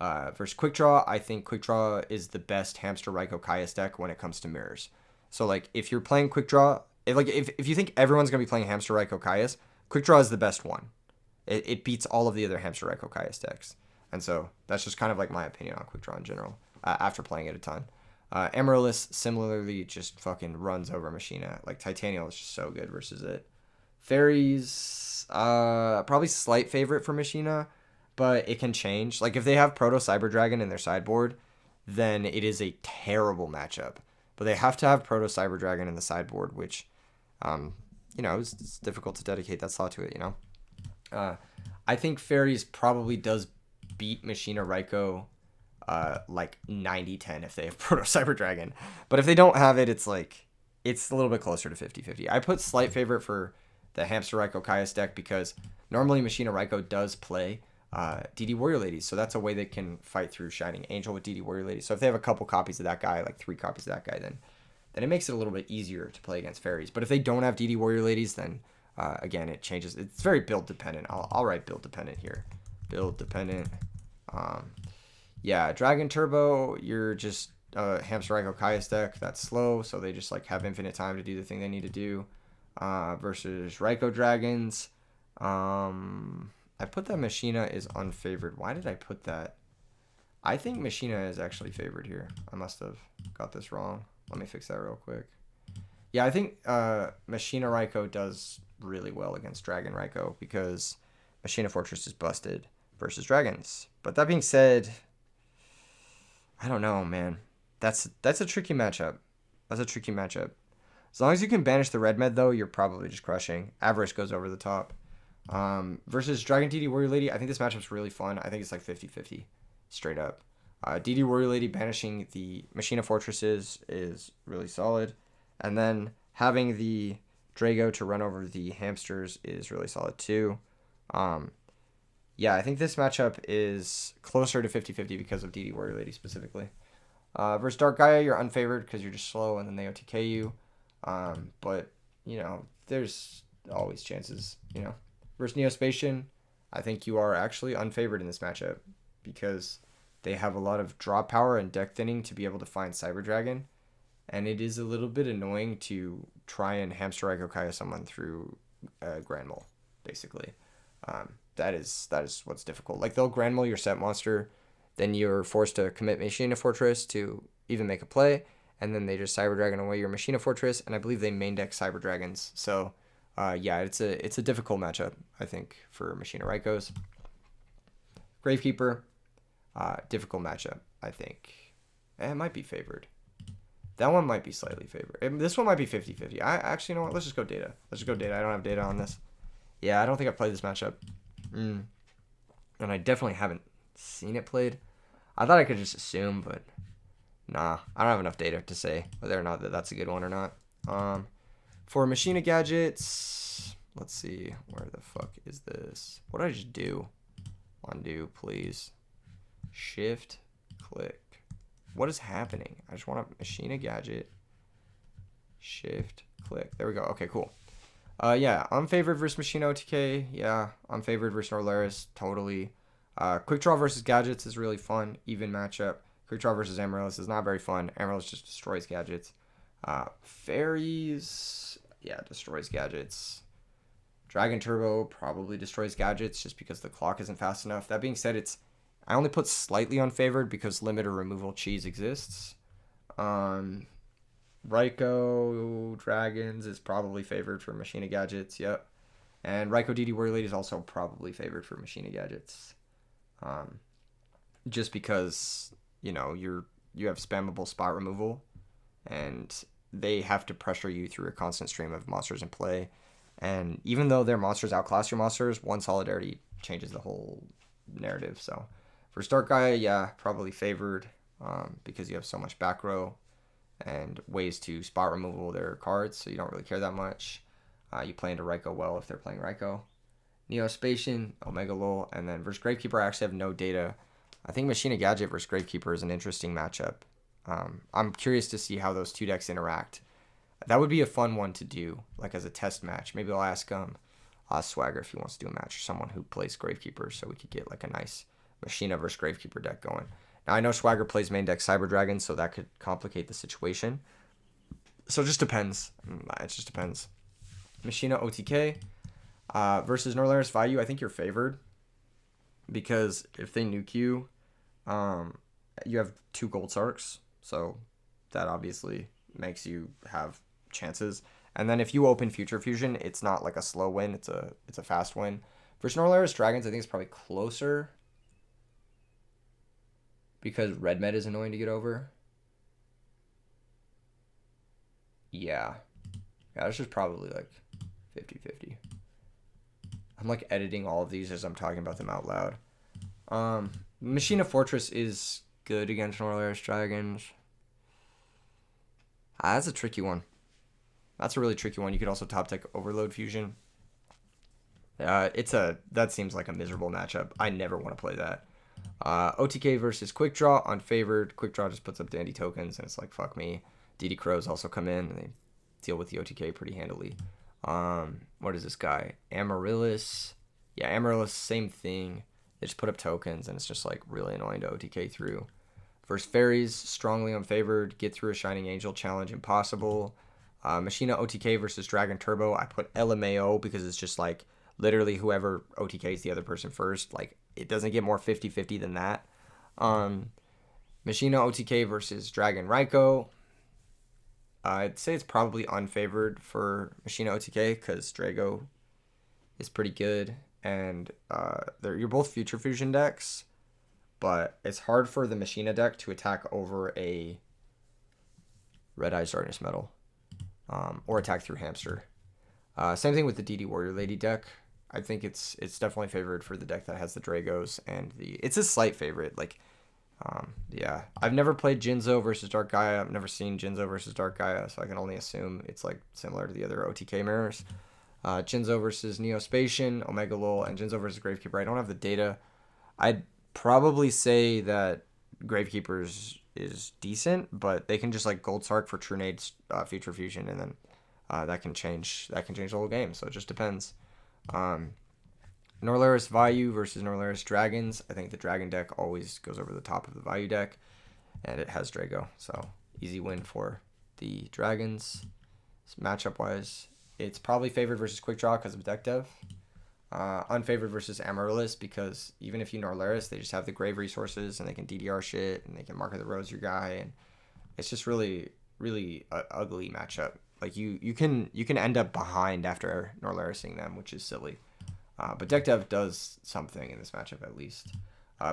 [SPEAKER 1] versus Quick Draw, I think Quick Draw is the best Hamster Raiko Caius deck when it comes to mirrors. So, like, if you're playing Quick Draw, if you think everyone's going to be playing Hamster Raiko Caius, Quick Draw is the best one. It beats all of the other Hamster Raiko Caius decks. And so that's just kind of like my opinion on Quick Draw in general, after playing it a ton. Amaryllis similarly just fucking runs over Machina. Like, Titanium is just so good versus it. Fairies, probably slight favorite for Machina, but it can change. Like, if they have Proto Cyber Dragon in their sideboard, then it is a terrible matchup. But they have to have Proto Cyber Dragon in the sideboard, which, it's difficult to dedicate that slot to it, I think Fairies probably does beat Machina Raikou like 90-10 if they have Proto Cyber Dragon. But if they don't have it, it's like it's a little bit closer to 50-50. I put slight favorite for the Hamster Raikou Caius deck because normally Machina Raikou does play DD Warrior Ladies, so that's a way they can fight through Shining Angel with DD Warrior Ladies. So if they have a couple copies of that guy, like 3 copies of that guy, then it makes it a little bit easier to play against fairies. But if they don't have DD Warrior Ladies, then again, it changes. It's very build dependent. I'll write build dependent here. Build dependent. Yeah, Dragon Turbo, you're just Hamster Raikou Caius deck that's slow, so they just like have infinite time to do the thing they need to do. Versus Raikou Dragons. I put that Machina is unfavored. Why did I put that? I think Machina is actually favored here. I must have got this wrong. Let me fix that real quick. Yeah, I think Machina Raikou does really well against Dragon Raikou because Machina Fortress is busted versus Dragons. But that being said, I don't know, man. That's a tricky matchup. That's a tricky matchup. As long as you can banish the red med, though, you're probably just crushing. Avarice goes over the top. Versus Dragon DD Warrior Lady, I think this matchup's really fun. I think it's like 50-50, straight up. DD Warrior Lady banishing the Machina Fortresses is really solid. And then having the Drago to run over the hamsters is really solid, too. Yeah, I think this matchup is closer to 50-50 because of DD Warrior Lady specifically. Versus Dark Gaia, you're unfavored because you're just slow and then they OTK you. But, you know, there's always chances, you know. Versus Neospatian, I think you are actually unfavored in this matchup because they have a lot of draw power and deck thinning to be able to find Cyber Dragon. And it is a little bit annoying to try and Hamster Raikou Kaya someone through Grand Mole, basically. That is what's difficult. Like, they'll Grand Mole your set monster, then you're forced to commit Machina Fortress to even make a play, and then they just Cyber Dragon away your Machina Fortress, and I believe they main deck Cyber Dragons. So, yeah, it's a difficult matchup, I think, for Machina Raikous. Gravekeeper, difficult matchup, I think. It might be favored. That one might be slightly favored. This one might be 50-50. Actually, you know what? Let's just go data. Let's just go data. I don't have data on this. Yeah, I don't think I've played this matchup. And I definitely haven't seen it played. I thought I could just assume, but nah. I don't have enough data to say whether or not that's a good one or not. For Machina Gadgets, let's see. Where the fuck is this? What did I just do? Undo, please. Shift, click. What is happening? I just want a Machina Gadget. Shift, click. There we go. Okay, cool. Yeah, unfavored versus Machina OTK. Yeah, unfavored versus Norlaris. Totally. Quick Draw versus Gadgets is really fun. Even matchup. Quick Draw versus Amaryllis is not very fun. Amaryllis just destroys Gadgets. Fairies, yeah, destroys Gadgets. Dragon Turbo probably destroys Gadgets just because the clock isn't fast enough. That being said, I only put slightly unfavored because limit or removal cheese exists. Raikou Dragons is probably favored for Machina Gadgets, yep. And Raikou DD Warrior Lady is also probably favored for Machina Gadgets. Just because, you know, you have spammable spot removal, and they have to pressure you through a constant stream of monsters in play. And even though their monsters outclass your monsters, one solidarity changes the whole narrative. So for Dark Gaia, yeah, probably favored because you have so much back row and ways to spot removal their cards, so you don't really care that much. You play into Raikou well if they're playing Raikou. Neospatian, Omega Lol, and then versus Gravekeeper, I actually have no data. I think Machina Gadget versus Gravekeeper is an interesting matchup. I'm curious to see how those two decks interact. That would be a fun one to do, like as a test match. Maybe I'll ask Swagger if he wants to do a match, or someone who plays Gravekeeper, so we could get like a nice Machina versus Gravekeeper deck going. Now, I know Swagger plays main deck Cyber Dragon, so that could complicate the situation. So it just depends. It just depends. Machina OTK versus Norlaris Vayu, I think you're favored. Because if they nuke you, you have 2 Gold Sarks. So that obviously makes you have chances. And then if you open Future Fusion, it's not like a slow win. It's a fast win. Versus Norlaris Dragons, I think it's probably closer. Because Red Med is annoying to get over. Yeah. Yeah, this is probably like 50-50. I'm like editing all of these as I'm talking about them out loud. Machina Fortress is good against Norleris Dragons. That's a tricky one. That's a really tricky one. You could also top deck Overload Fusion. That seems like a miserable matchup. I never want to play that. OTK versus Quick Draw, unfavored. Quick Draw just puts up dandy tokens, and it's like, fuck me. DD Crows also come in, and they deal with the OTK pretty handily. What is this guy? Amaryllis. Yeah, Amaryllis, same thing. They just put up tokens, and it's just like really annoying to OTK through. Versus Fairies, strongly unfavored. Get through a Shining Angel challenge, impossible. Machina OTK versus Dragon Turbo. I put LMAO because it's just like literally whoever OTKs the other person first. Like, it doesn't get more 50-50 than that. Machina OTK versus Dragon Raiko. I'd say it's probably unfavored for Machina OTK because Drago is pretty good. And you're both Future Fusion decks. But it's hard for the Machina deck to attack over a Red Eyes Darkness Metal. Or attack through Hamster. Same thing with the DD Warrior Lady deck. I think it's definitely favored for the deck that has the Dragos and it's a slight favorite. Like, yeah, I've never played Jinzo versus Dark Gaia. I've never seen Jinzo versus Dark Gaia, so I can only assume it's like similar to the other OTK mirrors. Jinzo versus Neospatian, Omega Lol, and Jinzo versus Gravekeeper. I don't have the data. I'd probably say that Gravekeeper's is decent, but they can just like Gold Sark for Truenade's Future Fusion, and then that can change the whole game. So it just depends. Norleris Vayu versus Norleris Dragons. I think the Dragon deck always goes over the top of the Vayu deck, and it has Drago, so easy win for the Dragons. Matchup wise, it's probably favored versus Quick Draw because of deck dev. Unfavored versus Amaryllis because even if you Norleris, they just have the grave resources and they can DDR shit and they can Mark of the Rose your guy, and it's just really ugly matchup. Like you can end up behind after Norlerising them, which is silly. But deck dev does something in this matchup at least.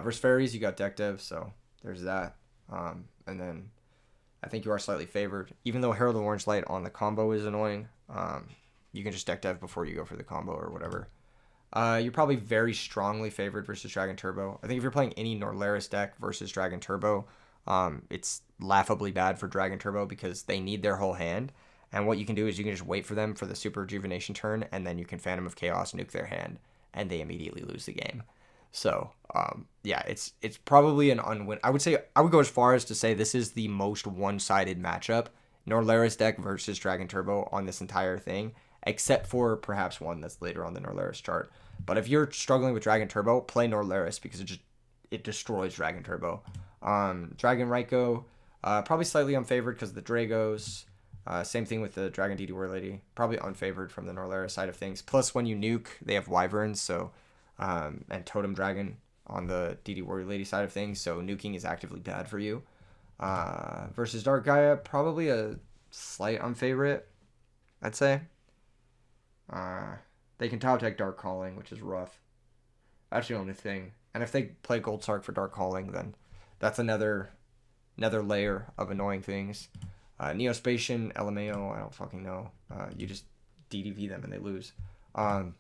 [SPEAKER 1] Versus Fairies, you got deck dev, so there's that. And then I think you are slightly favored, even though Herald of Orange Light on the combo is annoying. You can just deck dev before you go for the combo or whatever. You're probably very strongly favored versus Dragon Turbo. I think if you're playing any Norleris deck versus Dragon Turbo, it's laughably bad for Dragon Turbo because they need their whole hand. And what you can do is you can just wait for them for the Super Rejuvenation turn, and then you can Phantom of Chaos nuke their hand, and they immediately lose the game. So, yeah, it's probably an unwin. I would go as far as to say this is the most one-sided matchup, Norleris deck versus Dragon Turbo on this entire thing, except for perhaps one that's later on the Norleris chart. But if you're struggling with Dragon Turbo, play Norleris because it destroys Dragon Turbo. Dragon Raiko, probably slightly unfavored because of the Dragos. Same thing with the Dragon DD Warrior Lady. Probably unfavored from the Norleris side of things. Plus, when you nuke, they have Wyverns, so and Totem Dragon on the DD Warrior Lady side of things, so nuking is actively bad for you. Versus Dark Gaia, probably a slight unfavorite, I'd say. They can top deck Dark Calling, which is rough. That's the only thing. And if they play Gold Sark for Dark Calling, then that's another layer of annoying things. Neospatian, LMAO, I don't fucking know. You just DDV them and they lose. And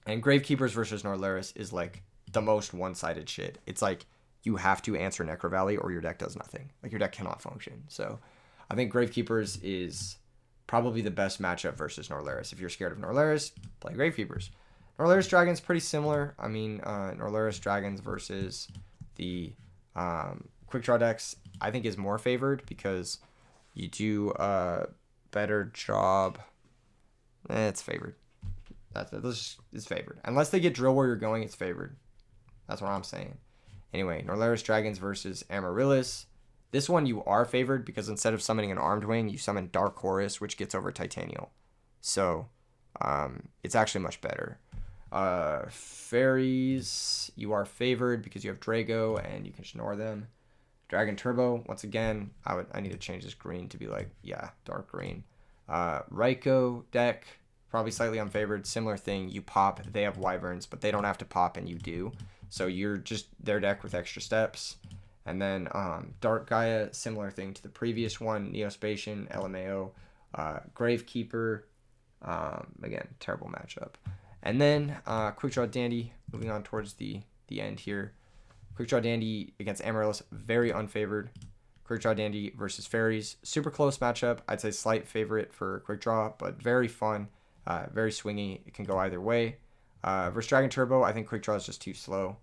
[SPEAKER 1] Gravekeepers versus Norleris is like the most one-sided shit. It's like you have to answer Necro Valley or your deck does nothing. Like your deck cannot function. So I think Gravekeepers is probably the best matchup versus Norleris. If you're scared of Norleris, play Gravekeepers. Norleris Dragons pretty similar. I mean, Norleris Dragons versus the Quick Draw decks I think is more favored because you do a better job. It's favored. It's favored. Unless they get Drill Warrior going, it's favored. That's what I'm saying. Anyway, Norleris Dragons versus Amaryllis. This one you are favored because instead of summoning an Armed Wing, you summon Dark Horus, which gets over Titanial. So, it's actually much better. Fairies, you are favored because you have Drago and you can ignore them. Dragon Turbo, once again, I need to change this green to be like, yeah, dark green. Raiko deck, probably slightly unfavored. Similar thing, you pop, they have Wyverns, but they don't have to pop and you do. So you're just their deck with extra steps. And then Dark Gaia, similar thing to the previous one. Neospatian, LMAO, Gravekeeper. Again, terrible matchup. And then Quick Draw Dandy, moving on towards the end here. Quickdraw Dandy against Amaryllis, very unfavored. Quickdraw Dandy versus Fairies, super close matchup. I'd say slight favorite for Quickdraw, but very fun, very swingy. It can go either way. Versus Dragon Turbo, I think Quickdraw is just too slow.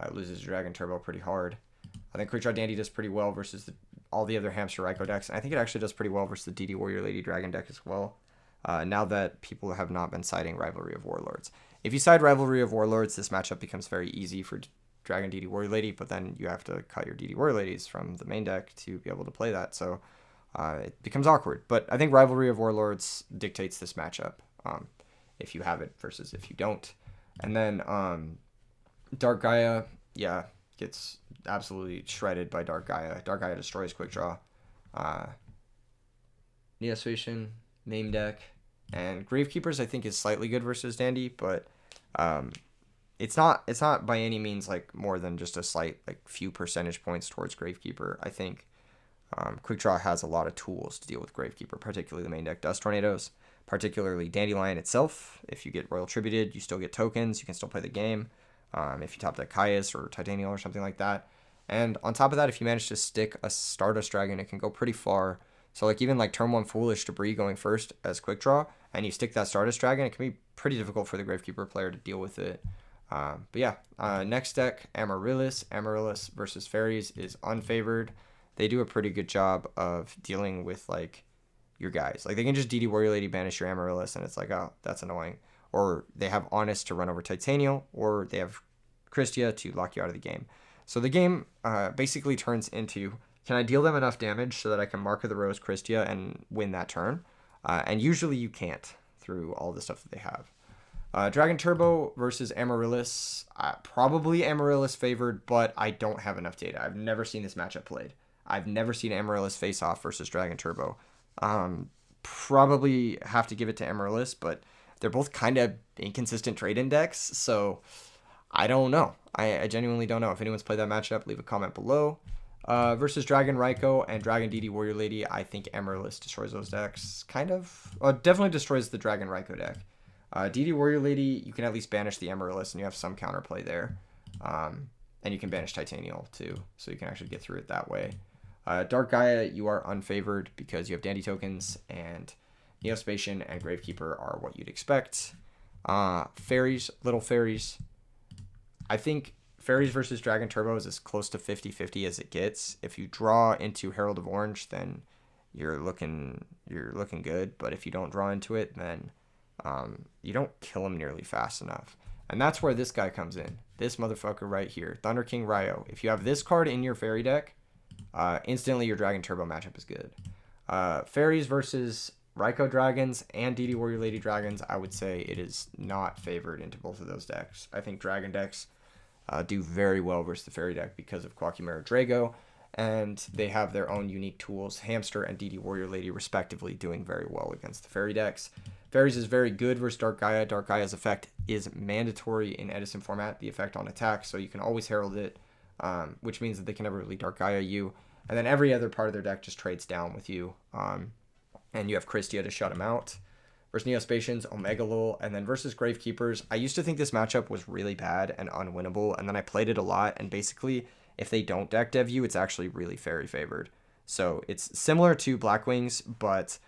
[SPEAKER 1] It loses Dragon Turbo pretty hard. I think Quickdraw Dandy does pretty well versus all the other Hamster Raikou decks. And I think it actually does pretty well versus the DD Warrior Lady Dragon deck as well. Now that people have not been siding Rivalry of Warlords. If you side Rivalry of Warlords, this matchup becomes very easy for Dragon DD Warrior Lady, but then you have to cut your DD Warrior Ladies from the main deck to be able to play that. So it becomes awkward. But I think Rivalry of Warlords dictates this matchup if you have it versus if you don't. And then Dark Gaia, yeah, gets absolutely shredded by Dark Gaia. Dark Gaia destroys Quickdraw. Neospatian, main deck, and Gravekeepers I think is slightly good versus Dandy, but it's not by any means like more than just a slight like few percentage points towards Gravekeeper. I think Quickdraw has a lot of tools to deal with Gravekeeper, particularly the main deck Dust Tornadoes, particularly Dandelion itself. If you get Royal Tributed, you still get tokens. You can still play the game. If you top deck Caius or Titanial or something like that. And on top of that, if you manage to stick a Stardust Dragon, it can go pretty far. So like even like turn 1 Foolish Debris going first as Quickdraw, and you stick that Stardust Dragon, it can be pretty difficult for the Gravekeeper player to deal with it. But yeah, next deck, Amaryllis. Amaryllis versus Fairies is unfavored. They do a pretty good job of dealing with like your guys. Like they can just DD Warrior Lady banish your Amaryllis, and it's like, oh, that's annoying. Or they have Honest to run over Titanial, or they have Christia to lock you out of the game. So the game basically turns into, can I deal them enough damage so that I can Mark of the Rose Christia and win that turn? And usually you can't through all the stuff that they have. Dragon Turbo versus Amaryllis. Probably Amaryllis favored, but I don't have enough data. I've never seen this matchup played. I've never seen Amaryllis face off versus Dragon Turbo. Probably have to give it to Amaryllis, but they're both kind of inconsistent trade-in decks, so I don't know. I genuinely don't know. If anyone's played that matchup, leave a comment below. Versus Dragon Raikou and Dragon DD Warrior Lady, I think Amaryllis destroys those decks. Definitely destroys the Dragon Raikou deck. DD Warrior Lady, you can at least banish the Amaryllis, and you have some counterplay there. And you can banish Titanial, too, so you can actually get through it that way. Dark Gaia, you are unfavored because you have Dandy tokens, and Neospatian and Gravekeeper are what you'd expect. Fairies, Little Fairies. I think Fairies versus Dragon Turbo is as close to 50-50 as it gets. If you draw into Herald of Orange, then you're looking good. But if you don't draw into it, then you don't kill him nearly fast enough. And that's where this guy comes in. This motherfucker right here, Thunder King Ryo. If you have this card in your Fairy deck, instantly your Dragon Turbo matchup is good. Fairies versus Raikou Dragons and DD Warrior Lady Dragons, I would say it is not favored into both of those decks. I think Dragon decks do very well versus the Fairy deck because of Quackimera Drago, and they have their own unique tools, Hamster and DD Warrior Lady respectively, doing very well against the Fairy decks. Fairies is very good versus Dark Gaia. Dark Gaia's effect is mandatory in Edison format, the effect on attack, so you can always Herald it, which means that they can never really Dark Gaia you, and then every other part of their deck just trades down with you. And you have Christia to shut him out. Versus Neospatians, Omega Lul, and then versus Gravekeepers. I used to think this matchup was really bad and unwinnable, and then I played it a lot, and basically, if they don't deck dev you, it's actually really Fairy favored. So it's similar to Blackwings, but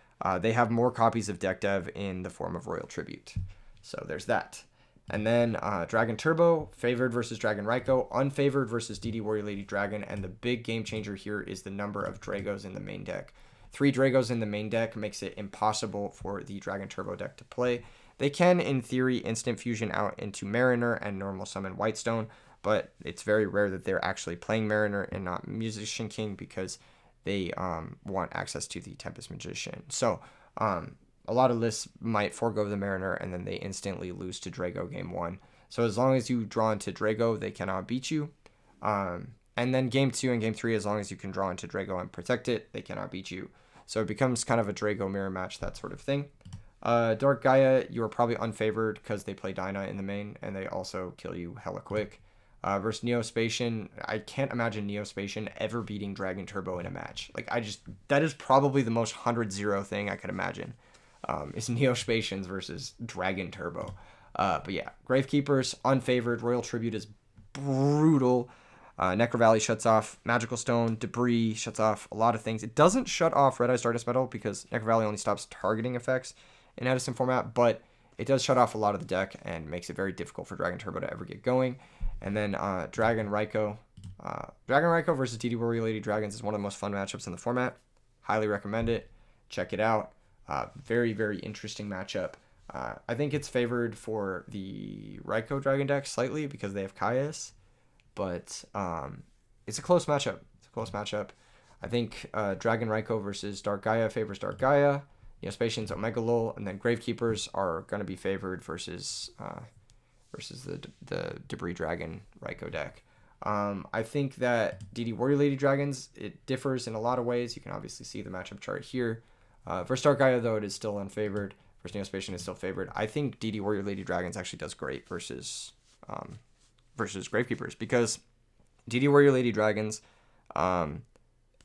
[SPEAKER 1] they have more copies of deck dev in the form of Royal Tribute. So there's that. And then Dragon Turbo, favored versus Dragon Raikou, unfavored versus DD Warrior Lady Dragon, and the big game changer here is the number of Dragos in the main deck. 3 Dragos in the main deck makes it impossible for the Dragon Turbo deck to play. They can, in theory, instant fusion out into Mariner and normal summon Whitestone, but it's very rare that they're actually playing Mariner and not Musician King because they want access to the Tempest Magician. So a lot of lists might forego the Mariner and then they instantly lose to Drago game 1. So as long as you draw into Drago, they cannot beat you. And then game 2 and game 3, as long as you can draw into Drago and protect it, they cannot beat you. So it becomes kind of a Drago mirror match, that sort of thing. Dark Gaia, you are probably unfavored because they play Dyna in the main, and they also kill you hella quick. Versus Neospatian, I can't imagine Neospatian ever beating Dragon Turbo in a match. That is probably the most 100-0 thing I could imagine, is Neospatians versus Dragon Turbo. But yeah, Gravekeepers, unfavored. Royal Tribute is brutal. Necro Valley shuts off Magical Stone, Debris shuts off a lot of things. It doesn't shut off Red Eyes Darkness Metal because Necro Valley only stops targeting effects in Edison format, but it does shut off a lot of the deck and makes it very difficult for Dragon Turbo to ever get going. And then Dragon Raikou. Dragon Raikou versus DD Warrior Lady Dragons is one of the most fun matchups in the format. Highly recommend it. Check it out. Very, very interesting matchup. I think it's favored for the Raikou Dragon deck slightly because they have Caius, but it's a close matchup. I think Dragon Raikou versus Dark Gaia favors Dark Gaia. Neospatians, Omega Lul, and then Gravekeepers are going to be favored versus the Debris Dragon Raikou deck. I think that DD Warrior Lady Dragons, it differs in a lot of ways. You can obviously see the matchup chart here. Versus Dark Gaia, though, it is still unfavored. Versus Neospatian is still favored. I think DD Warrior Lady Dragons actually does great versus Gravekeepers because DD Warrior Lady Dragons,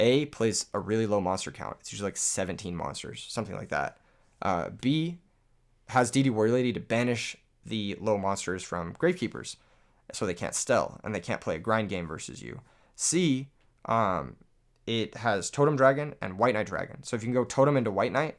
[SPEAKER 1] A, plays a really low monster count. It's usually like 17 monsters, something like that. B, has DD Warrior Lady to banish the low monsters from Gravekeepers, so they can't stell, and they can't play a grind game versus you. C, it has Totem Dragon and White Knight Dragon. So if you can go Totem into White Knight,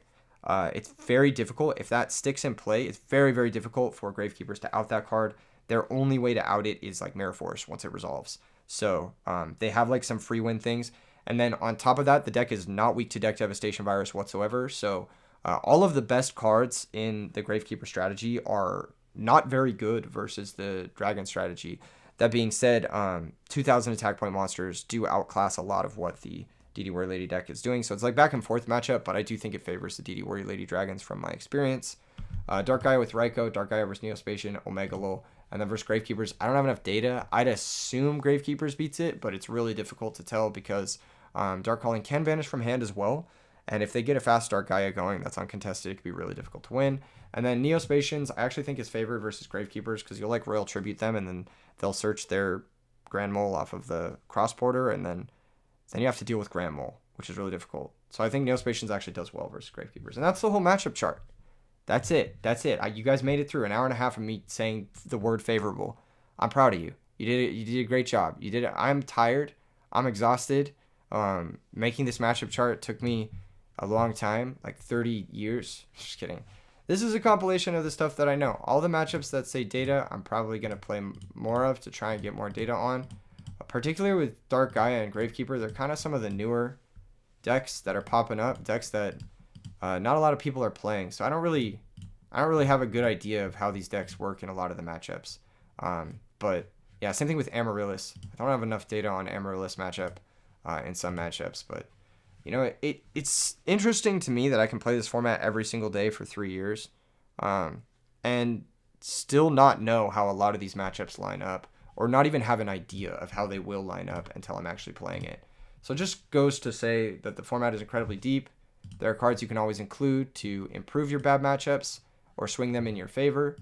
[SPEAKER 1] it's very difficult. If that sticks in play, it's very, very difficult for Gravekeepers to out that card. Their only way to out it is like Mirror Force once it resolves. So they have like some free win things. And then on top of that, the deck is not weak to Deck Devastation Virus whatsoever. So all of the best cards in the Gravekeeper strategy are not very good versus the Dragon strategy. That being said, 2,000 attack point monsters do outclass a lot of what the DD Warrior Lady deck is doing. So it's like back and forth matchup, but I do think it favors the DD Warrior Lady Dragons from my experience. Dark Gaia with Raikou, Dark Gaia versus Neospatian, Omega Lul, and then versus Gravekeepers. I don't have enough data. I'd assume Gravekeepers beats it, but it's really difficult to tell because Dark Calling can vanish from hand as well. And if they get a fast Dark Gaia going that's uncontested, it could be really difficult to win. And then Neospatians, I actually think is favored versus Gravekeepers because you'll like Royal Tribute them, and then they'll search their Grand Mole off of the Cross Porter, and then you have to deal with Grand Mole, which is really difficult. So I think Neospatians actually does well versus Gravekeepers. And that's the whole matchup chart. That's it. You guys made it through an hour and a half of me saying the word favorable. I'm proud of you. You did it. You did a great job. You did it. I'm tired. I'm exhausted. Making this matchup chart took me a long time, like 30 years. Just kidding. This is a compilation of the stuff that I know. All the matchups that say data, I'm probably going to play more of to try and get more data on. Particularly with Dark Gaia and Gravekeeper, they're kind of some of the newer decks that are popping up. Decks that not a lot of people are playing. So I don't really have a good idea of how these decks work in a lot of the matchups. But yeah, same thing with Amaryllis. I don't have enough data on Amaryllis matchup in some matchups, but you know, it's interesting to me that I can play this format every single day for 3 years and still not know how a lot of these matchups line up, or not even have an idea of how they will line up until I'm actually playing it. So it just goes to say that the format is incredibly deep. There are cards you can always include to improve your bad matchups or swing them in your favor.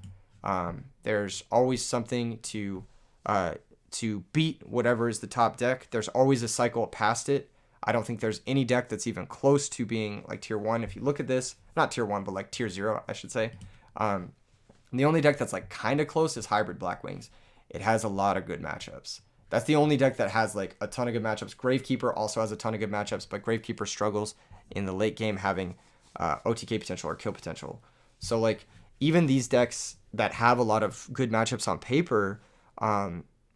[SPEAKER 1] There's always something to beat whatever is the top deck. There's always a cycle past it. I don't think there's any deck that's even close to being like tier 1. If you look at this, not tier 1, but like tier 0, I should say. The only deck that's like kind of close is Hybrid Blackwings. It has a lot of good matchups. That's the only deck that has like a ton of good matchups. Gravekeeper also has a ton of good matchups, but Gravekeeper struggles in the late game having OTK potential or kill potential. So like even these decks that have a lot of good matchups on paper,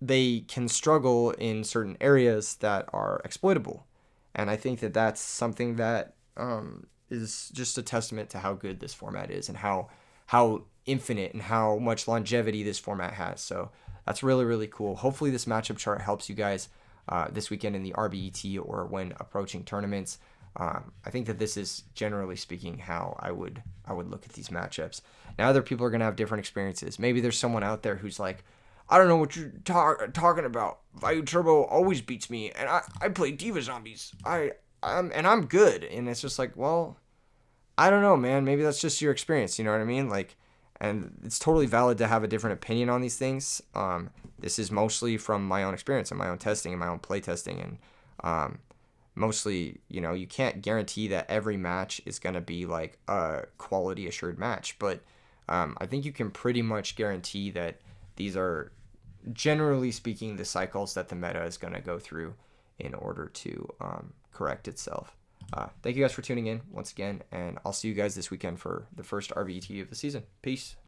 [SPEAKER 1] they can struggle in certain areas that are exploitable. And I think that that's something that is just a testament to how good this format is and how infinite and how much longevity this format has. So that's really, really cool. Hopefully this matchup chart helps you guys this weekend in the RBET or when approaching tournaments. I think that this is generally speaking how I would look at these matchups. Now other people are going to have different experiences. Maybe there's someone out there who's like, I don't know what you're talking about. Vayu Turbo always beats me, and I play Diva Zombies. I'm good. And it's just like, well, I don't know, man. Maybe that's just your experience. You know what I mean? Like, and it's totally valid to have a different opinion on these things. This is mostly from my own experience and my own testing and my own play testing. And mostly, you know, you can't guarantee that every match is going to be like a quality assured match. But I think you can pretty much guarantee that these are generally speaking, the cycles that the meta is going to go through in order to correct itself. Thank you guys for tuning in once again, and I'll see you guys this weekend for the first RBET of the season. Peace.